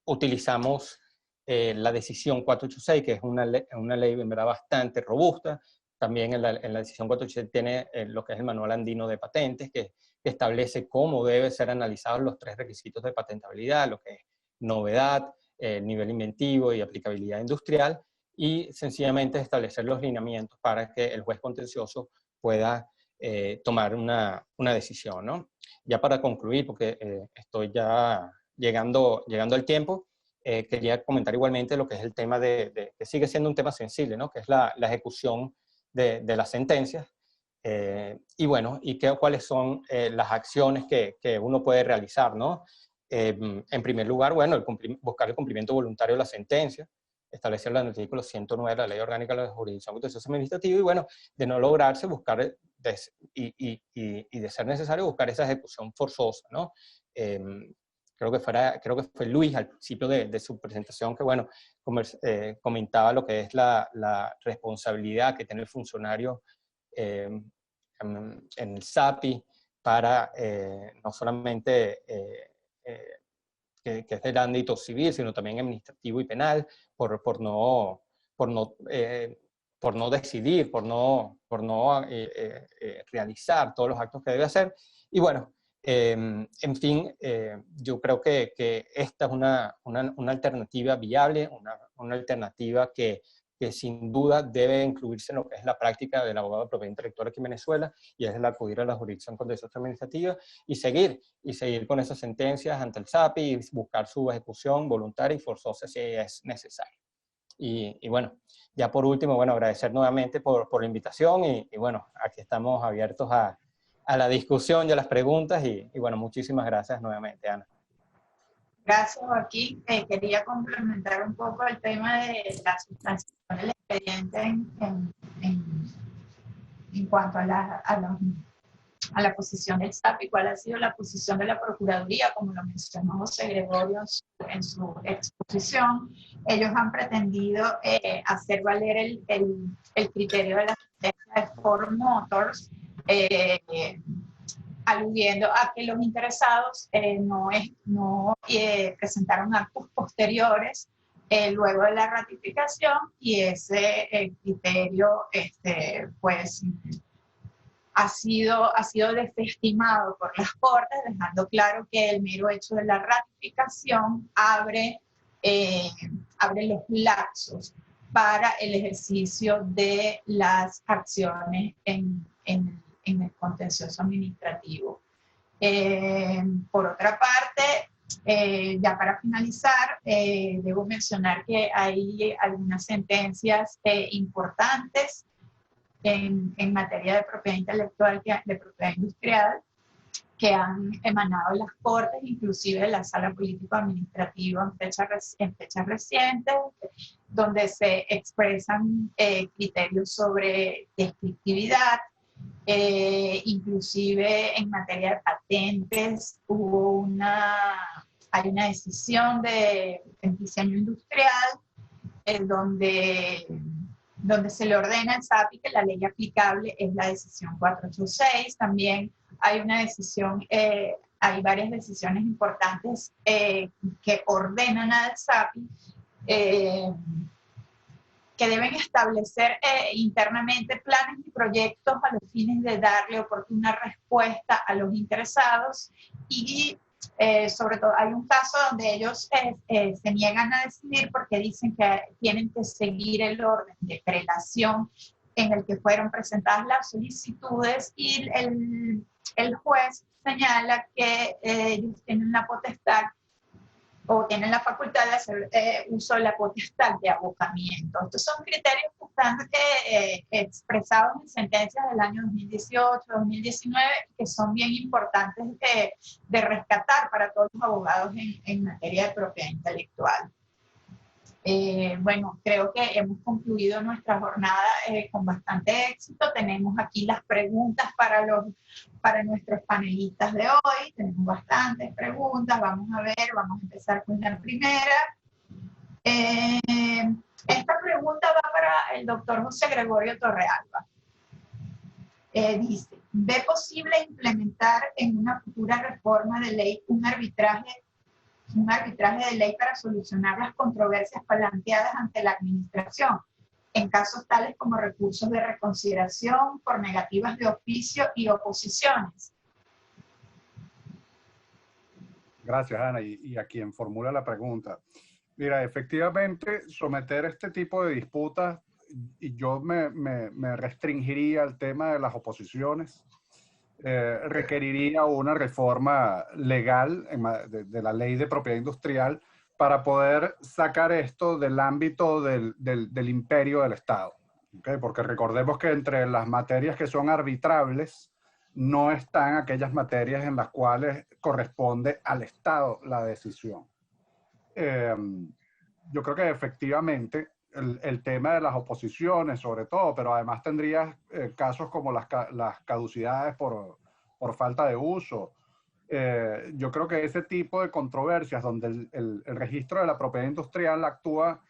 utilizamos la decisión 486, que es una ley en verdad bastante robusta. También en la decisión 486 tiene lo que es el Manual Andino de Patentes, que establece cómo deben ser analizados los 3 requisitos de patentabilidad, lo que es novedad, nivel inventivo y aplicabilidad industrial, y sencillamente establecer los lineamientos para que el juez contencioso pueda tomar una decisión, ¿no? Ya para concluir, porque estoy ya llegando al tiempo, quería comentar igualmente lo que es el tema que sigue siendo un tema sensible, ¿no? Que es la ejecución de las sentencias. Y bueno, cuáles son las acciones que uno puede realizar, ¿no? En primer lugar, bueno, buscar el cumplimiento voluntario de la sentencia, establecerlo en el artículo 109 de la Ley Orgánica de la Jurisdicción Contencioso Administrativo, y bueno, de no lograrse, buscar, y de ser necesario, buscar esa ejecución forzosa, ¿no? Creo que fue Luis al principio de su presentación que, bueno, comentaba lo que es la responsabilidad que tiene el funcionario en el SAPI para no solamente que es del ámbito civil, sino también administrativo y penal, por no decidir, por no realizar todos los actos que debe hacer. Y bueno, en fin, yo creo que esta es una alternativa viable, una alternativa que sin duda debe incluirse en lo que es la práctica del abogado de propiedad intelectual aquí en Venezuela, y es el acudir a la jurisdicción contencioso administrativa y seguir con esas sentencias ante el SAPI y buscar su ejecución voluntaria y forzosa si es necesario. Y bueno, ya por último, bueno, agradecer nuevamente por la invitación y bueno, aquí estamos abiertos a la discusión y a las preguntas y bueno, muchísimas gracias nuevamente, Ana. Gracias, Joaquín. Quería complementar un poco el tema de la sustanciación del expediente en cuanto a la posición del SAP y cuál ha sido la posición de la Procuraduría, como lo mencionó José Gregorio en su exposición. Ellos han pretendido hacer valer el criterio de la sentencia de Ford Motors, aludiendo a que los interesados no presentaron actos posteriores luego de la ratificación, y ese criterio pues ha sido desestimado por las Cortes, dejando claro que el mero hecho de la ratificación abre los lapsos para el ejercicio de las acciones en el contencioso administrativo. Por otra parte, ya para finalizar, debo mencionar que hay algunas sentencias importantes en materia de propiedad intelectual, de propiedad industrial, que han emanado de las Cortes, inclusive de la Sala Político-Administrativa en fechas recientes, donde se expresan criterios sobre descriptividad. Inclusive en materia de patentes hay una decisión en diseño industrial donde se le ordena al SAPI que la ley aplicable es la decisión 486. También hay una decisión, hay varias decisiones importantes que ordenan al SAPI que deben establecer internamente planes y proyectos a los fines de darle oportuna respuesta a los interesados, y sobre todo hay un caso donde ellos se niegan a decidir porque dicen que tienen que seguir el orden de prelación en el que fueron presentadas las solicitudes, y el juez señala que ellos tienen la potestad o tienen la facultad de hacer uso de la potestad de abocamiento. Estos son criterios expresados en sentencias del año 2018, 2019, que son bien importantes de rescatar para todos los abogados en materia de propiedad intelectual. Bueno, creo que hemos concluido nuestra jornada con bastante éxito. Tenemos aquí las preguntas para nuestros panelistas de hoy. Tenemos bastantes preguntas. Vamos a ver, vamos a empezar con la primera. Esta pregunta va para el doctor José Gregorio Torrealba. Dice, ¿ve posible implementar en una futura reforma de ley un arbitraje de ley para solucionar las controversias planteadas ante la administración, en casos tales como recursos de reconsideración por negativas de oficio y oposiciones? Gracias, Ana, y a quien formula la pregunta. Mira, efectivamente, someter este tipo de disputas, y yo me restringiría al tema de las oposiciones, requeriría una reforma legal de la ley de propiedad industrial para poder sacar esto del ámbito del imperio del Estado. ¿Okay? Porque recordemos que entre las materias que son arbitrables no están aquellas materias en las cuales corresponde al Estado la decisión. Yo creo que efectivamente el tema de las oposiciones, sobre todo, pero además tendrías casos como las caducidades por falta de uso. Yo creo que ese tipo de controversias donde el registro de la propiedad industrial actúa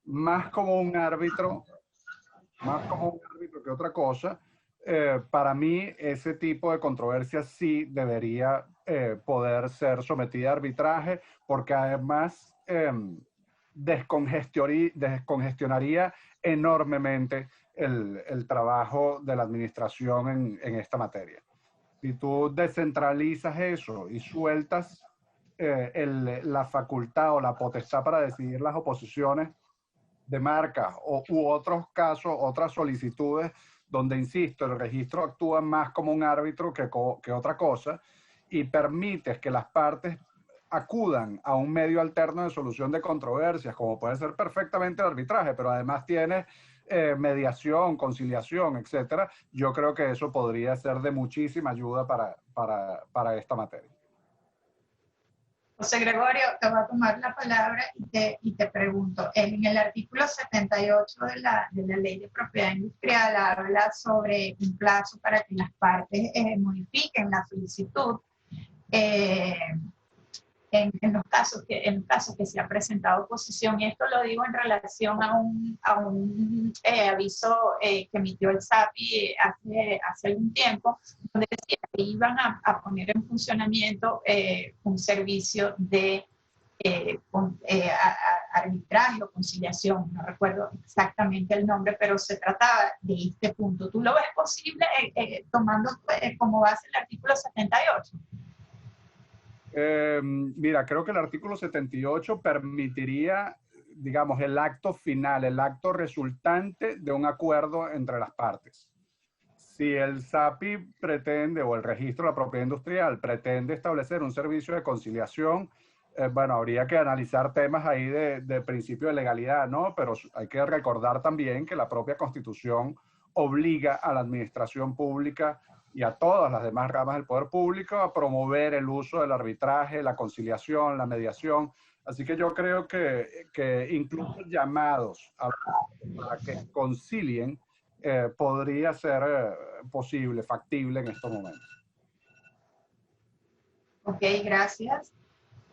más como un árbitro que otra cosa, para mí ese tipo de controversias sí debería poder ser sometida a arbitraje, porque además descongestionaría enormemente el trabajo de la administración en esta materia. Si tú descentralizas eso y sueltas la facultad o la potestad para decidir las oposiciones de marcas u otros casos, otras solicitudes, donde, insisto, el registro actúa más como un árbitro que otra cosa, y permites que las partes acudan a un medio alterno de solución de controversias, como puede ser perfectamente el arbitraje, pero además tiene mediación, conciliación, etcétera. Yo creo que eso podría ser de muchísima ayuda para esta materia. José Gregorio, te voy a tomar la palabra y te pregunto, en el artículo 78 de la Ley de Propiedad Industrial habla sobre un plazo para que las partes modifiquen la solicitud en los casos que se ha presentado oposición. Y esto lo digo en relación a un aviso que emitió el SAPI hace algún tiempo, donde decía que iban a poner en funcionamiento un servicio de arbitraje o conciliación, no recuerdo exactamente el nombre, pero se trataba de este punto. ¿Tú lo ves posible tomando como base el artículo 78? Mira, creo que el artículo 78 permitiría, digamos, el acto final, el acto resultante de un acuerdo entre las partes. Si el SAPI pretende, o el registro de la propiedad industrial pretende establecer un servicio de conciliación, bueno, habría que analizar temas ahí de principio de legalidad, ¿no? Pero hay que recordar también que la propia Constitución obliga a la administración pública y a todas las demás ramas del poder público a promover el uso del arbitraje, la conciliación, la mediación. Así que yo creo que incluso llamados a que concilien podría ser posible, factible en estos momentos. Ok, gracias.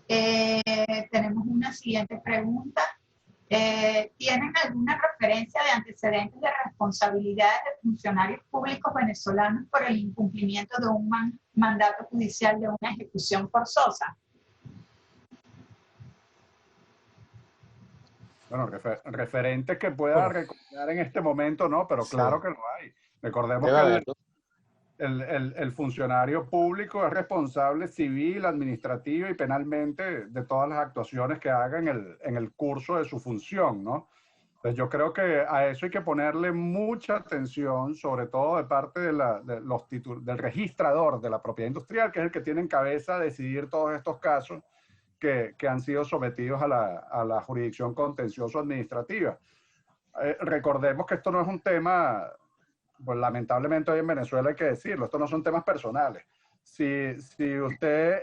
Tenemos una siguiente pregunta. ¿Tienen alguna referencia de antecedentes de responsabilidades de funcionarios públicos venezolanos por el incumplimiento de un mandato judicial de una ejecución forzosa? Bueno, referentes que pueda recordar en este momento, no, pero claro que lo hay. Recordemos que el funcionario público es responsable civil, administrativo y penalmente de todas las actuaciones que haga en el curso de su función, ¿no? Entonces yo creo que a eso hay que ponerle mucha atención, sobre todo de parte del registrador de la propiedad industrial, que es el que tiene en cabeza decidir todos estos casos que han sido sometidos a la jurisdicción contencioso administrativa. Recordemos que esto no es un tema, pues lamentablemente hoy en Venezuela hay que decirlo, estos no son temas personales. Si usted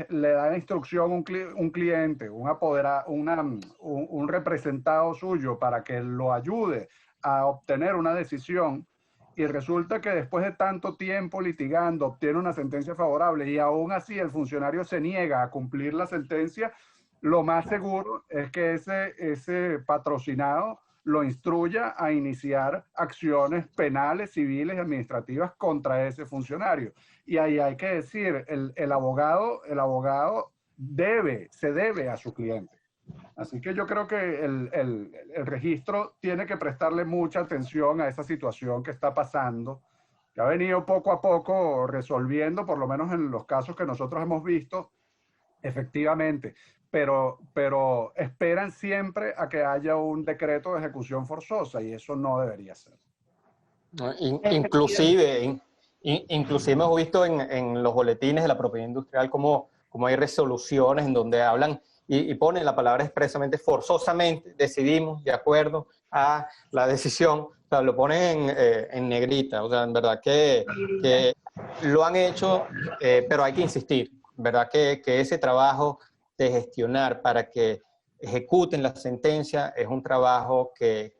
le da instrucción a un cliente, un representado suyo para que lo ayude a obtener una decisión, y resulta que después de tanto tiempo litigando obtiene una sentencia favorable y aún así el funcionario se niega a cumplir la sentencia, lo más seguro es que ese patrocinado lo instruya a iniciar acciones penales, civiles y administrativas contra ese funcionario. Y ahí hay que decir, el abogado se debe a su cliente. Así que yo creo que el registro tiene que prestarle mucha atención a esa situación que está pasando, que ha venido poco a poco resolviendo, por lo menos en los casos que nosotros hemos visto, efectivamente, pero esperan siempre a que haya un decreto de ejecución forzosa y eso no debería ser. Inclusive hemos visto en los boletines de la propiedad industrial como hay resoluciones en donde hablan y ponen la palabra expresamente, forzosamente decidimos de acuerdo a la decisión, o sea, lo ponen en negrita, o sea, en verdad que lo han hecho, pero hay que insistir, verdad que ese trabajo de gestionar para que ejecuten la sentencia es un trabajo que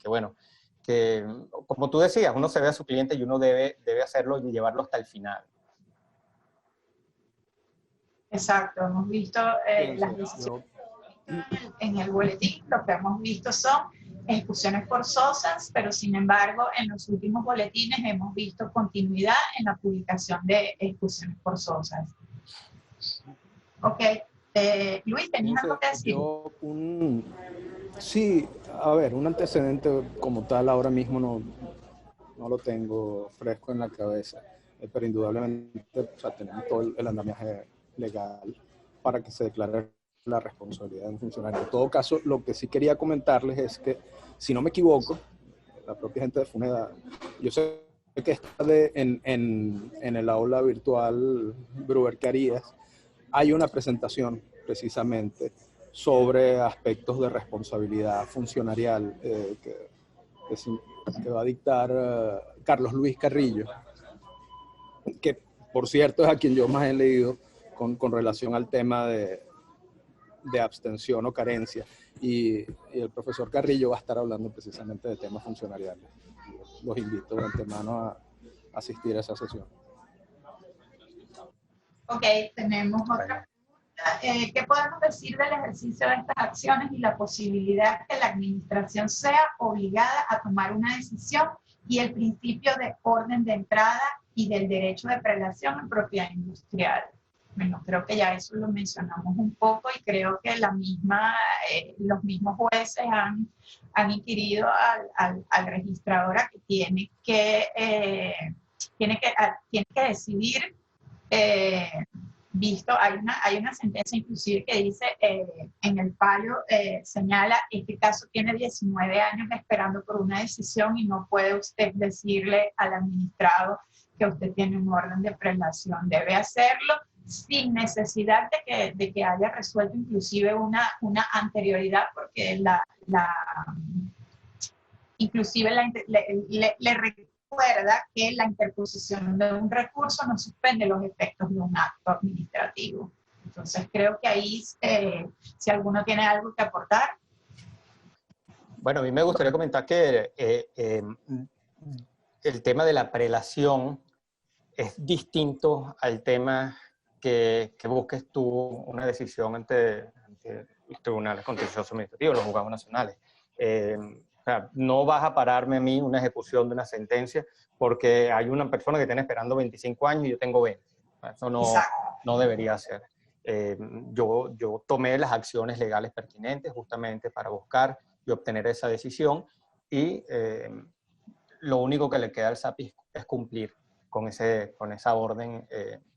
bueno, que como tú decías, uno se ve a su cliente y uno debe hacerlo y llevarlo hasta el final. Exacto, hemos visto las decisiones en el boletín, lo que hemos visto son ejecuciones forzosas, pero sin embargo en los últimos boletines hemos visto continuidad en la publicación de ejecuciones forzosas. Ok, Luis, ¿tenías algo que decir? Sí, a ver, un antecedente como tal ahora mismo no lo tengo fresco en la cabeza, pero indudablemente o sea, tenemos todo el andamiaje legal para que se declare la responsabilidad de un funcionario. En todo caso, lo que sí quería comentarles es que, si no me equivoco, la propia gente de FUNEDA, yo sé que está en el aula virtual Gruber Carías, hay una presentación precisamente sobre aspectos de responsabilidad funcionarial que va a dictar Carlos Luis Carrillo, que por cierto es a quien yo más he leído con relación al tema de abstención o carencia. Y el profesor Carrillo va a estar hablando precisamente de temas funcionariales. Los invito de antemano a asistir a esa sesión. Ok, tenemos otra pregunta. ¿Qué podemos decir del ejercicio de estas acciones y la posibilidad que la administración sea obligada a tomar una decisión y el principio de orden de entrada y del derecho de prelación en propiedad industrial? Bueno, creo que ya eso lo mencionamos un poco y creo que los mismos jueces han inquirido al registrador a que tiene que decidir. Hay una sentencia inclusive que dice, en el fallo señala, este caso tiene 19 años esperando por una decisión y no puede usted decirle al administrado que usted tiene un orden de prelación. Debe hacerlo sin necesidad de que haya resuelto inclusive una anterioridad, porque inclusive le recuerda que la interposición de un recurso no suspende los efectos de un acto administrativo. Entonces creo que ahí, si alguno tiene algo que aportar. Bueno, a mí me gustaría comentar que el tema de la prelación es distinto al tema que busques tú una decisión ante los tribunales contenciosos administrativos, los juzgados nacionales. O sea, no vas a pararme a mí una ejecución de una sentencia porque hay una persona que tiene esperando 25 años y yo tengo 20. Eso no debería ser. Yo tomé las acciones legales pertinentes justamente para buscar y obtener esa decisión y lo único que le queda al SAPI es cumplir con esa orden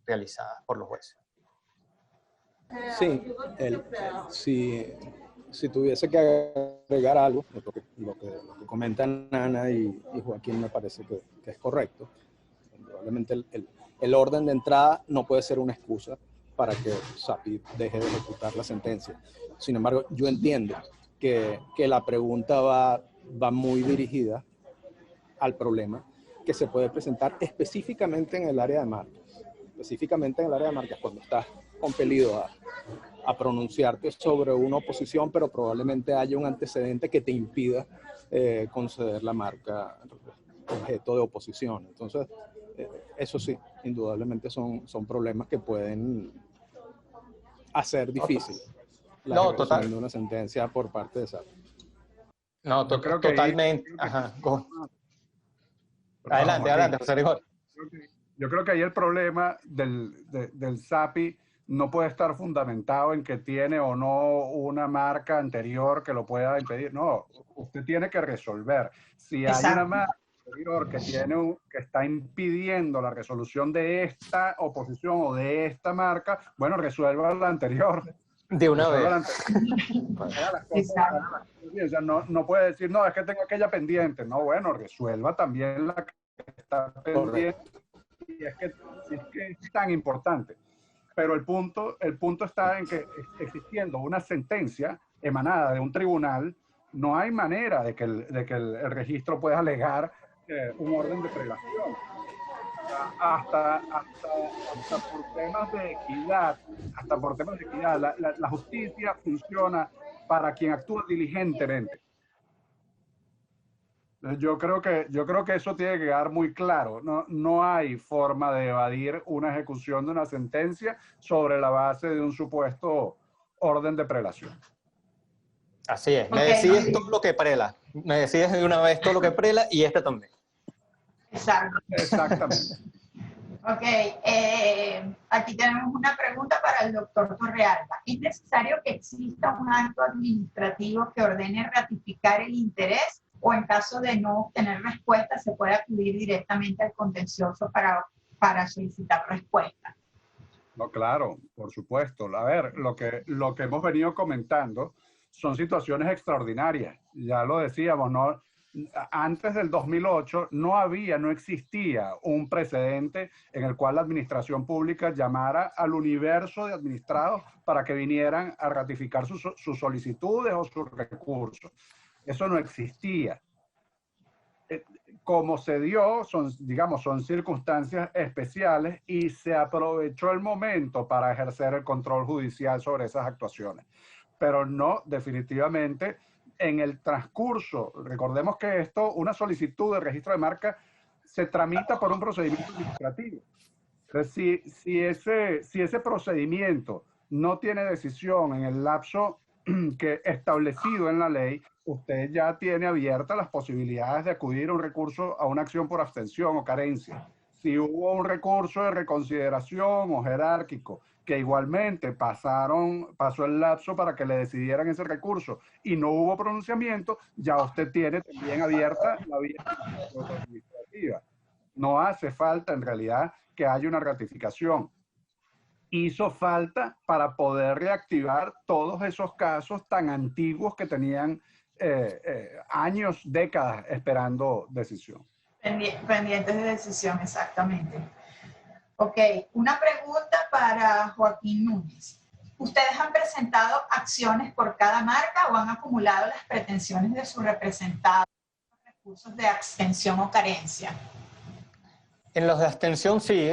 realizada por los jueces. Sí, si tuviese que agregar algo, lo que comentan Ana y Joaquín me parece que es correcto. Probablemente el orden de entrada no puede ser una excusa para que SAPI deje de ejecutar la sentencia. Sin embargo, yo entiendo que la pregunta va muy dirigida al problema que se puede presentar específicamente en el área de marcas. Específicamente en el área de marcas, cuando estás compelido a pronunciarte sobre una oposición, pero probablemente haya un antecedente que te impida conceder la marca objeto de oposición. Entonces, eso sí, indudablemente son problemas que pueden hacer difícil la ejecución de una sentencia por parte de SAPI. No, totalmente. Ajá. Adelante, José Rigor. Yo creo que ahí el problema del SAPI no puede estar fundamentado en que tiene o no una marca anterior que lo pueda impedir. No, usted tiene que resolver. Si hay una marca anterior que está impidiendo la resolución de esta oposición o de esta marca, bueno, resuelva la anterior. De una vez. O sea, no puede decir, no, es que tengo aquella pendiente. No, bueno, resuelva también la que está pendiente. Y es que es tan importante. Pero el punto está en que existiendo una sentencia emanada de un tribunal, no hay manera de que el registro pueda alegar un orden de prelación. Hasta por temas de equidad, la justicia funciona para quien actúa diligentemente. Yo creo que eso tiene que quedar muy claro. No hay forma de evadir una ejecución de una sentencia sobre la base de un supuesto orden de prelación. Así es. Me decides todo lo que prela. Me decides de una vez todo lo que prela y este también. Exacto. Exactamente. Ok, aquí tenemos una pregunta para el doctor Torrealba. ¿Es necesario que exista un acto administrativo que ordene ratificar el interés o en caso de no obtener respuesta se puede acudir directamente al contencioso para solicitar respuesta? No, claro, por supuesto. A ver, lo que hemos venido comentando son situaciones extraordinarias. Ya lo decíamos, ¿no? Antes del 2008 no existía un precedente en el cual la administración pública llamara al universo de administrados para que vinieran a ratificar sus solicitudes o sus recursos. Eso no existía. como se dio, digamos, son circunstancias especiales y se aprovechó el momento para ejercer el control judicial sobre esas actuaciones. Pero no, definitivamente, en el transcurso, recordemos que esto, una solicitud de registro de marca se tramita por un procedimiento administrativo. Entonces, si ese procedimiento no tiene decisión en el lapso que establecido en la ley, usted ya tiene abiertas las posibilidades de acudir a un recurso, a una acción por abstención o carencia. Si hubo un recurso de reconsideración o jerárquico, que igualmente pasó el lapso para que le decidieran ese recurso y no hubo pronunciamiento, ya usted tiene también abierta la vía administrativa. No hace falta en realidad que haya una ratificación. Hizo falta para poder reactivar todos esos casos tan antiguos que tenían años, décadas esperando decisión. Pendientes de decisión, exactamente. Ok, una pregunta para Joaquín Núñez. ¿Ustedes han presentado acciones por cada marca o han acumulado las pretensiones de su representado con recursos de abstención o carencia? En los de abstención sí,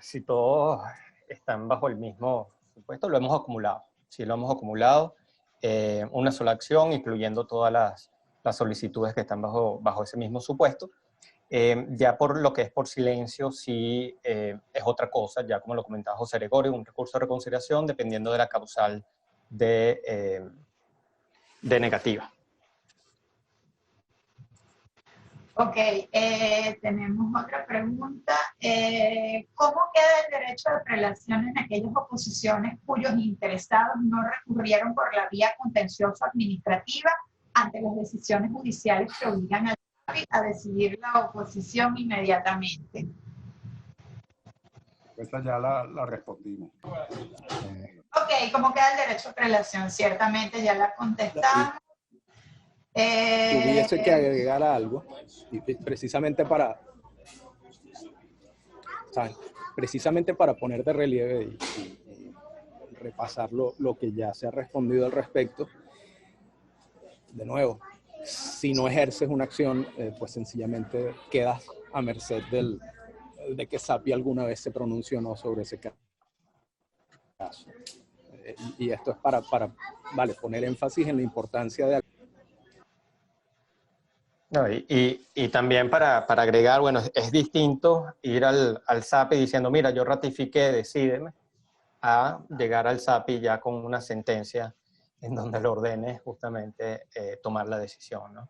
si todos están bajo el mismo supuesto, lo hemos acumulado. Sí, lo hemos acumulado, una sola acción, incluyendo todas las solicitudes que están bajo ese mismo supuesto. Ya por lo que es por silencio, sí es otra cosa, ya como lo comentaba José Gregorio, un recurso de reconciliación dependiendo de la causal de negativa. Ok, tenemos otra pregunta. ¿Cómo queda el derecho de prelación en aquellas oposiciones cuyos interesados no recurrieron por la vía contencioso administrativa ante las decisiones judiciales que obligan al SAPI a decidir la oposición inmediatamente? Esa ya la respondimos. Ok, ¿cómo queda el derecho de prelación? Ciertamente ya la contestamos. Tuviese que agregar algo, y precisamente para poner de relieve y repasar lo que ya se ha respondido al respecto. De nuevo, si no ejerces una acción, pues sencillamente quedas a merced de que SAPI alguna vez se pronunció o no sobre ese caso. Y esto es para poner énfasis en la importancia de... No, y también para agregar, bueno, es distinto ir al SAPI diciendo, mira, yo ratifiqué, decídeme, a llegar al SAPI ya con una sentencia en donde le ordene justamente tomar la decisión, ¿no?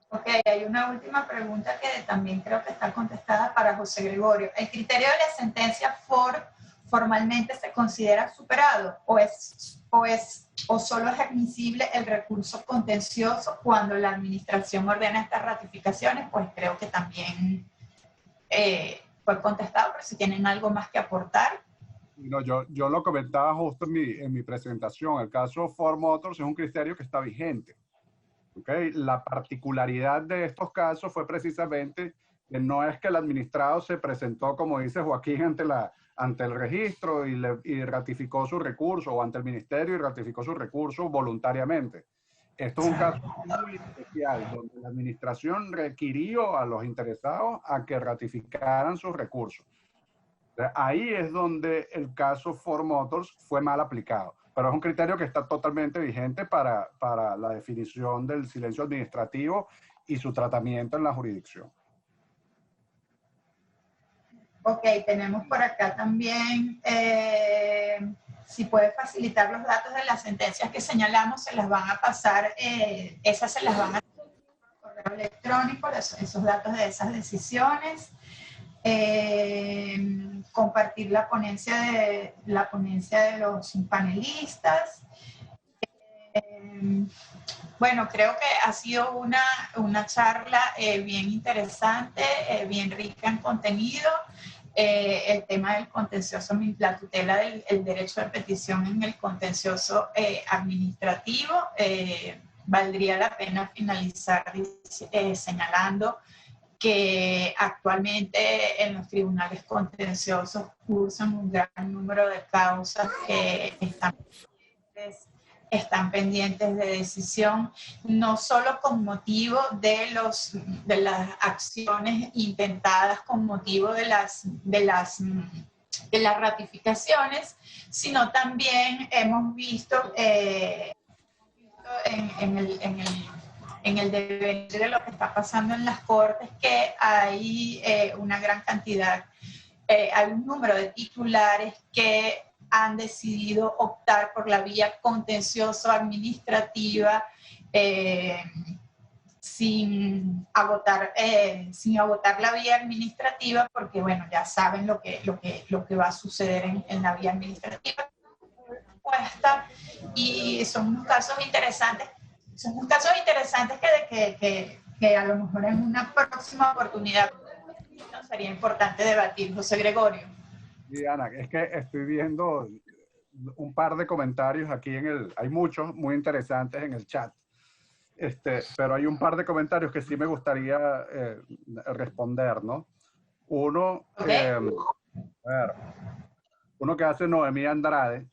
Ok, hay una última pregunta que también creo que está contestada para José Gregorio. ¿El criterio de la sentencia formalmente se considera superado o solo es admisible el recurso contencioso cuando la administración ordena estas ratificaciones? Pues creo que también fue contestado, pero si tienen algo más que aportar. No, yo lo comentaba justo en mi presentación. El caso Ford Motors es un criterio que está vigente. ¿Okay? La particularidad de estos casos fue precisamente que no es que el administrado se presentó, como dice Joaquín, ante el registro y ratificó su recurso, o ante el ministerio y ratificó su recurso voluntariamente. Esto es un caso muy especial, donde la administración requirió a los interesados a que ratificaran sus recursos. Ahí es donde el caso Ford Motors fue mal aplicado. Pero es un criterio que está totalmente vigente para la definición del silencio administrativo y su tratamiento en la jurisdicción. Ok, tenemos por acá también, si puede facilitar los datos de las sentencias que señalamos, se las van a pasar, esas se las van a pasar por correo electrónico, esos datos de esas decisiones. Compartir la ponencia de los panelistas. Bueno, creo que ha sido una charla bien interesante, bien rica en contenido. El tema del contencioso, la tutela del derecho de petición en el contencioso administrativo, valdría la pena finalizar señalando que actualmente en los tribunales contenciosos cursan un gran número de causas que están están pendientes de decisión, no solo con motivo de las acciones intentadas, con motivo de las ratificaciones, sino también hemos visto en el devenir de lo que está pasando en las cortes, que hay una gran cantidad, hay un número de titulares que han decidido optar por la vía contencioso-administrativa sin agotar la vía administrativa, porque bueno, ya saben lo que va a suceder en la vía administrativa. Y son unos casos interesantes. Son unos casos interesantes que a lo mejor en una próxima oportunidad sería importante debatir. José Gregorio. Diana, es que estoy viendo un par de comentarios aquí hay muchos muy interesantes en el chat, pero hay un par de comentarios que sí me gustaría responder, ¿no? Uno, uno que hace Noemí Andrade.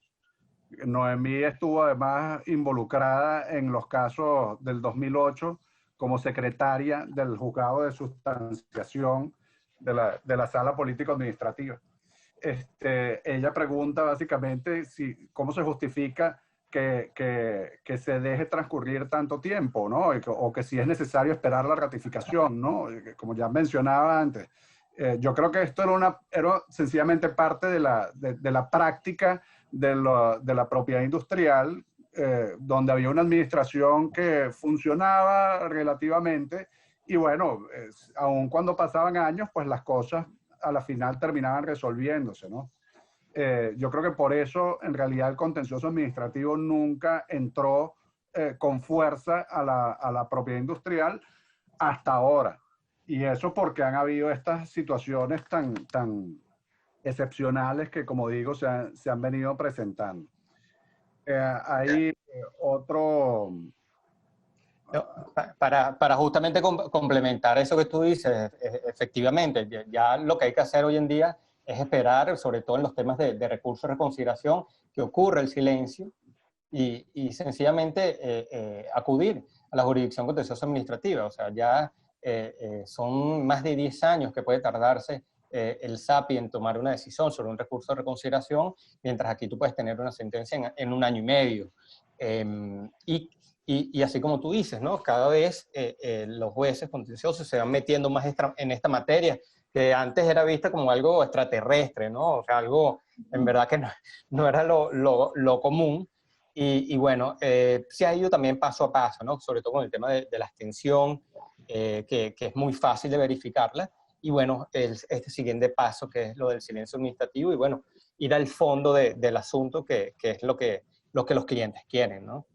Noemí estuvo además involucrada en los casos del 2008 como secretaria del juzgado de sustanciación de la sala político-administrativa. Ella pregunta básicamente cómo se justifica que se deje transcurrir tanto tiempo, ¿no? O que si es necesario esperar la ratificación, ¿no? Como ya mencionaba antes. Yo creo que esto era sencillamente parte de la práctica de la propiedad industrial, donde había una administración que funcionaba relativamente, y bueno, aun cuando pasaban años, pues las cosas a la final terminaban resolviéndose, ¿no? Yo creo que por eso, en realidad, el contencioso administrativo nunca entró con fuerza a la propiedad industrial hasta ahora. Y eso porque han habido estas situaciones tan excepcionales que, como digo, se han venido presentando. Hay otro... Para justamente complementar eso que tú dices, efectivamente, ya lo que hay que hacer hoy en día es esperar, sobre todo en los temas de recursos de reconsideración, que ocurra el silencio y sencillamente acudir a la jurisdicción contenciosa administrativa. O sea, ya son más de 10 años que puede tardarse el SAPI en tomar una decisión sobre un recurso de reconsideración, mientras aquí tú puedes tener una sentencia en 1 año y medio. Y así como tú dices, ¿no? Cada vez los jueces contenciosos se van metiendo más en esta materia, que antes era vista como algo extraterrestre, ¿no? O sea, algo en verdad que no era lo común. Y bueno, se ha ido también paso a paso, ¿no? Sobre todo con el tema de la extensión, que es muy fácil de verificarla. Y bueno, este siguiente paso, que es lo del silencio administrativo, y bueno, ir al fondo del asunto, que es lo que los clientes quieren, ¿no?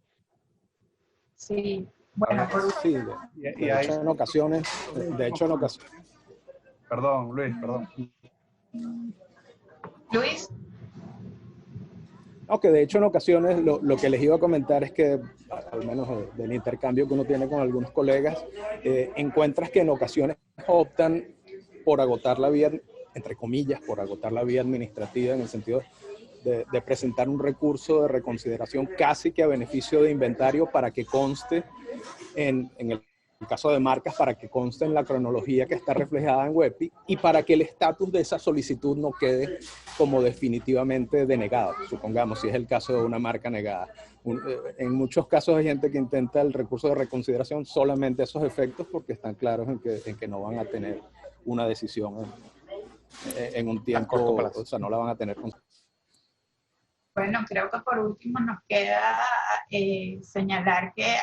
Sí, bueno, sí, de hecho en ocasiones, Perdón, Luis, perdón. Luis. No, que de hecho en ocasiones lo que les iba a comentar es que, al menos del intercambio que uno tiene con algunos colegas, encuentras que en ocasiones optan por agotar la vía, entre comillas, por agotar la vía administrativa, en el sentido de presentar un recurso de reconsideración casi que a beneficio de inventario para que conste en el caso de marcas, para que conste en la cronología que está reflejada en WEPI y para que el estatus de esa solicitud no quede como definitivamente denegado, supongamos, si es el caso de una marca negada. En muchos casos hay gente que intenta el recurso de reconsideración solamente esos efectos porque están claros en que no van a tener una decisión en un tiempo, o sea, no la van a tener. Bueno, creo que por último nos queda señalar que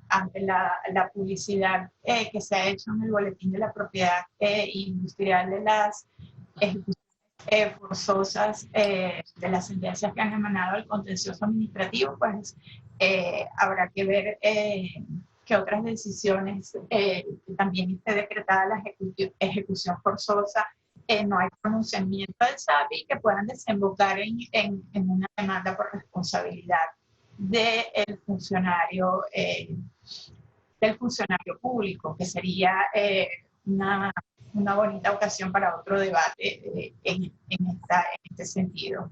ante la publicidad que se ha hecho en el Boletín de la Propiedad Industrial de las ejecuciones forzosas de las sentencias que han emanado del contencioso administrativo, pues habrá que ver que otras decisiones también esté decretada la ejecución forzosa. No hay pronunciamiento del SAPI que puedan desembocar en una demanda por responsabilidad del funcionario público, que sería una bonita ocasión para otro debate en este sentido.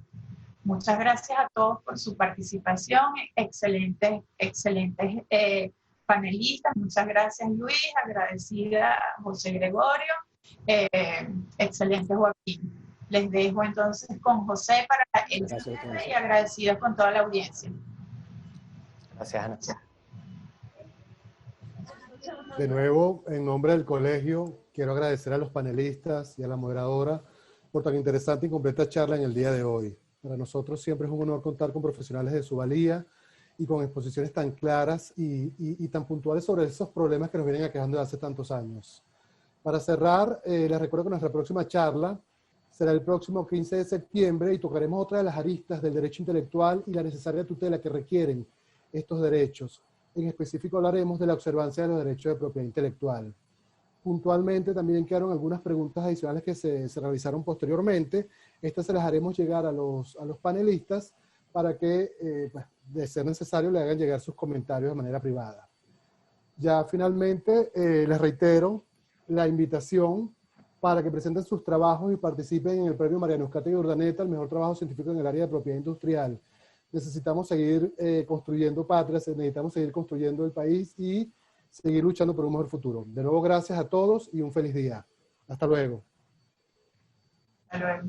Muchas gracias a todos por su participación, excelentes panelistas. Muchas gracias, Luis, agradecida a José Gregorio, excelente Joaquín. Les dejo entonces con José para el cierre y agradecida con toda la audiencia. Gracias, Ana. De nuevo, en nombre del colegio, quiero agradecer a los panelistas y a la moderadora por tan interesante y completa charla en el día de hoy. Para nosotros siempre es un honor contar con profesionales de su valía y con exposiciones tan claras y tan puntuales sobre esos problemas que nos vienen aquejando desde hace tantos años. Para cerrar, les recuerdo que nuestra próxima charla será el próximo 15 de septiembre y tocaremos otra de las aristas del derecho intelectual y la necesaria tutela que requieren estos derechos. En específico hablaremos de la observancia de los derechos de propiedad intelectual. Puntualmente también quedaron algunas preguntas adicionales que se realizaron posteriormente. Estas se las haremos llegar a los panelistas para que, pues, de ser necesario, le hagan llegar sus comentarios de manera privada. Ya finalmente, les reitero la invitación para que presenten sus trabajos y participen en el premio Mariano Uzcategui Urdaneta, el mejor trabajo científico en el área de propiedad industrial. Necesitamos seguir construyendo patrias, necesitamos seguir construyendo el país y seguir luchando por un mejor futuro. De nuevo, gracias a todos y un feliz día. Hasta luego. Hasta luego.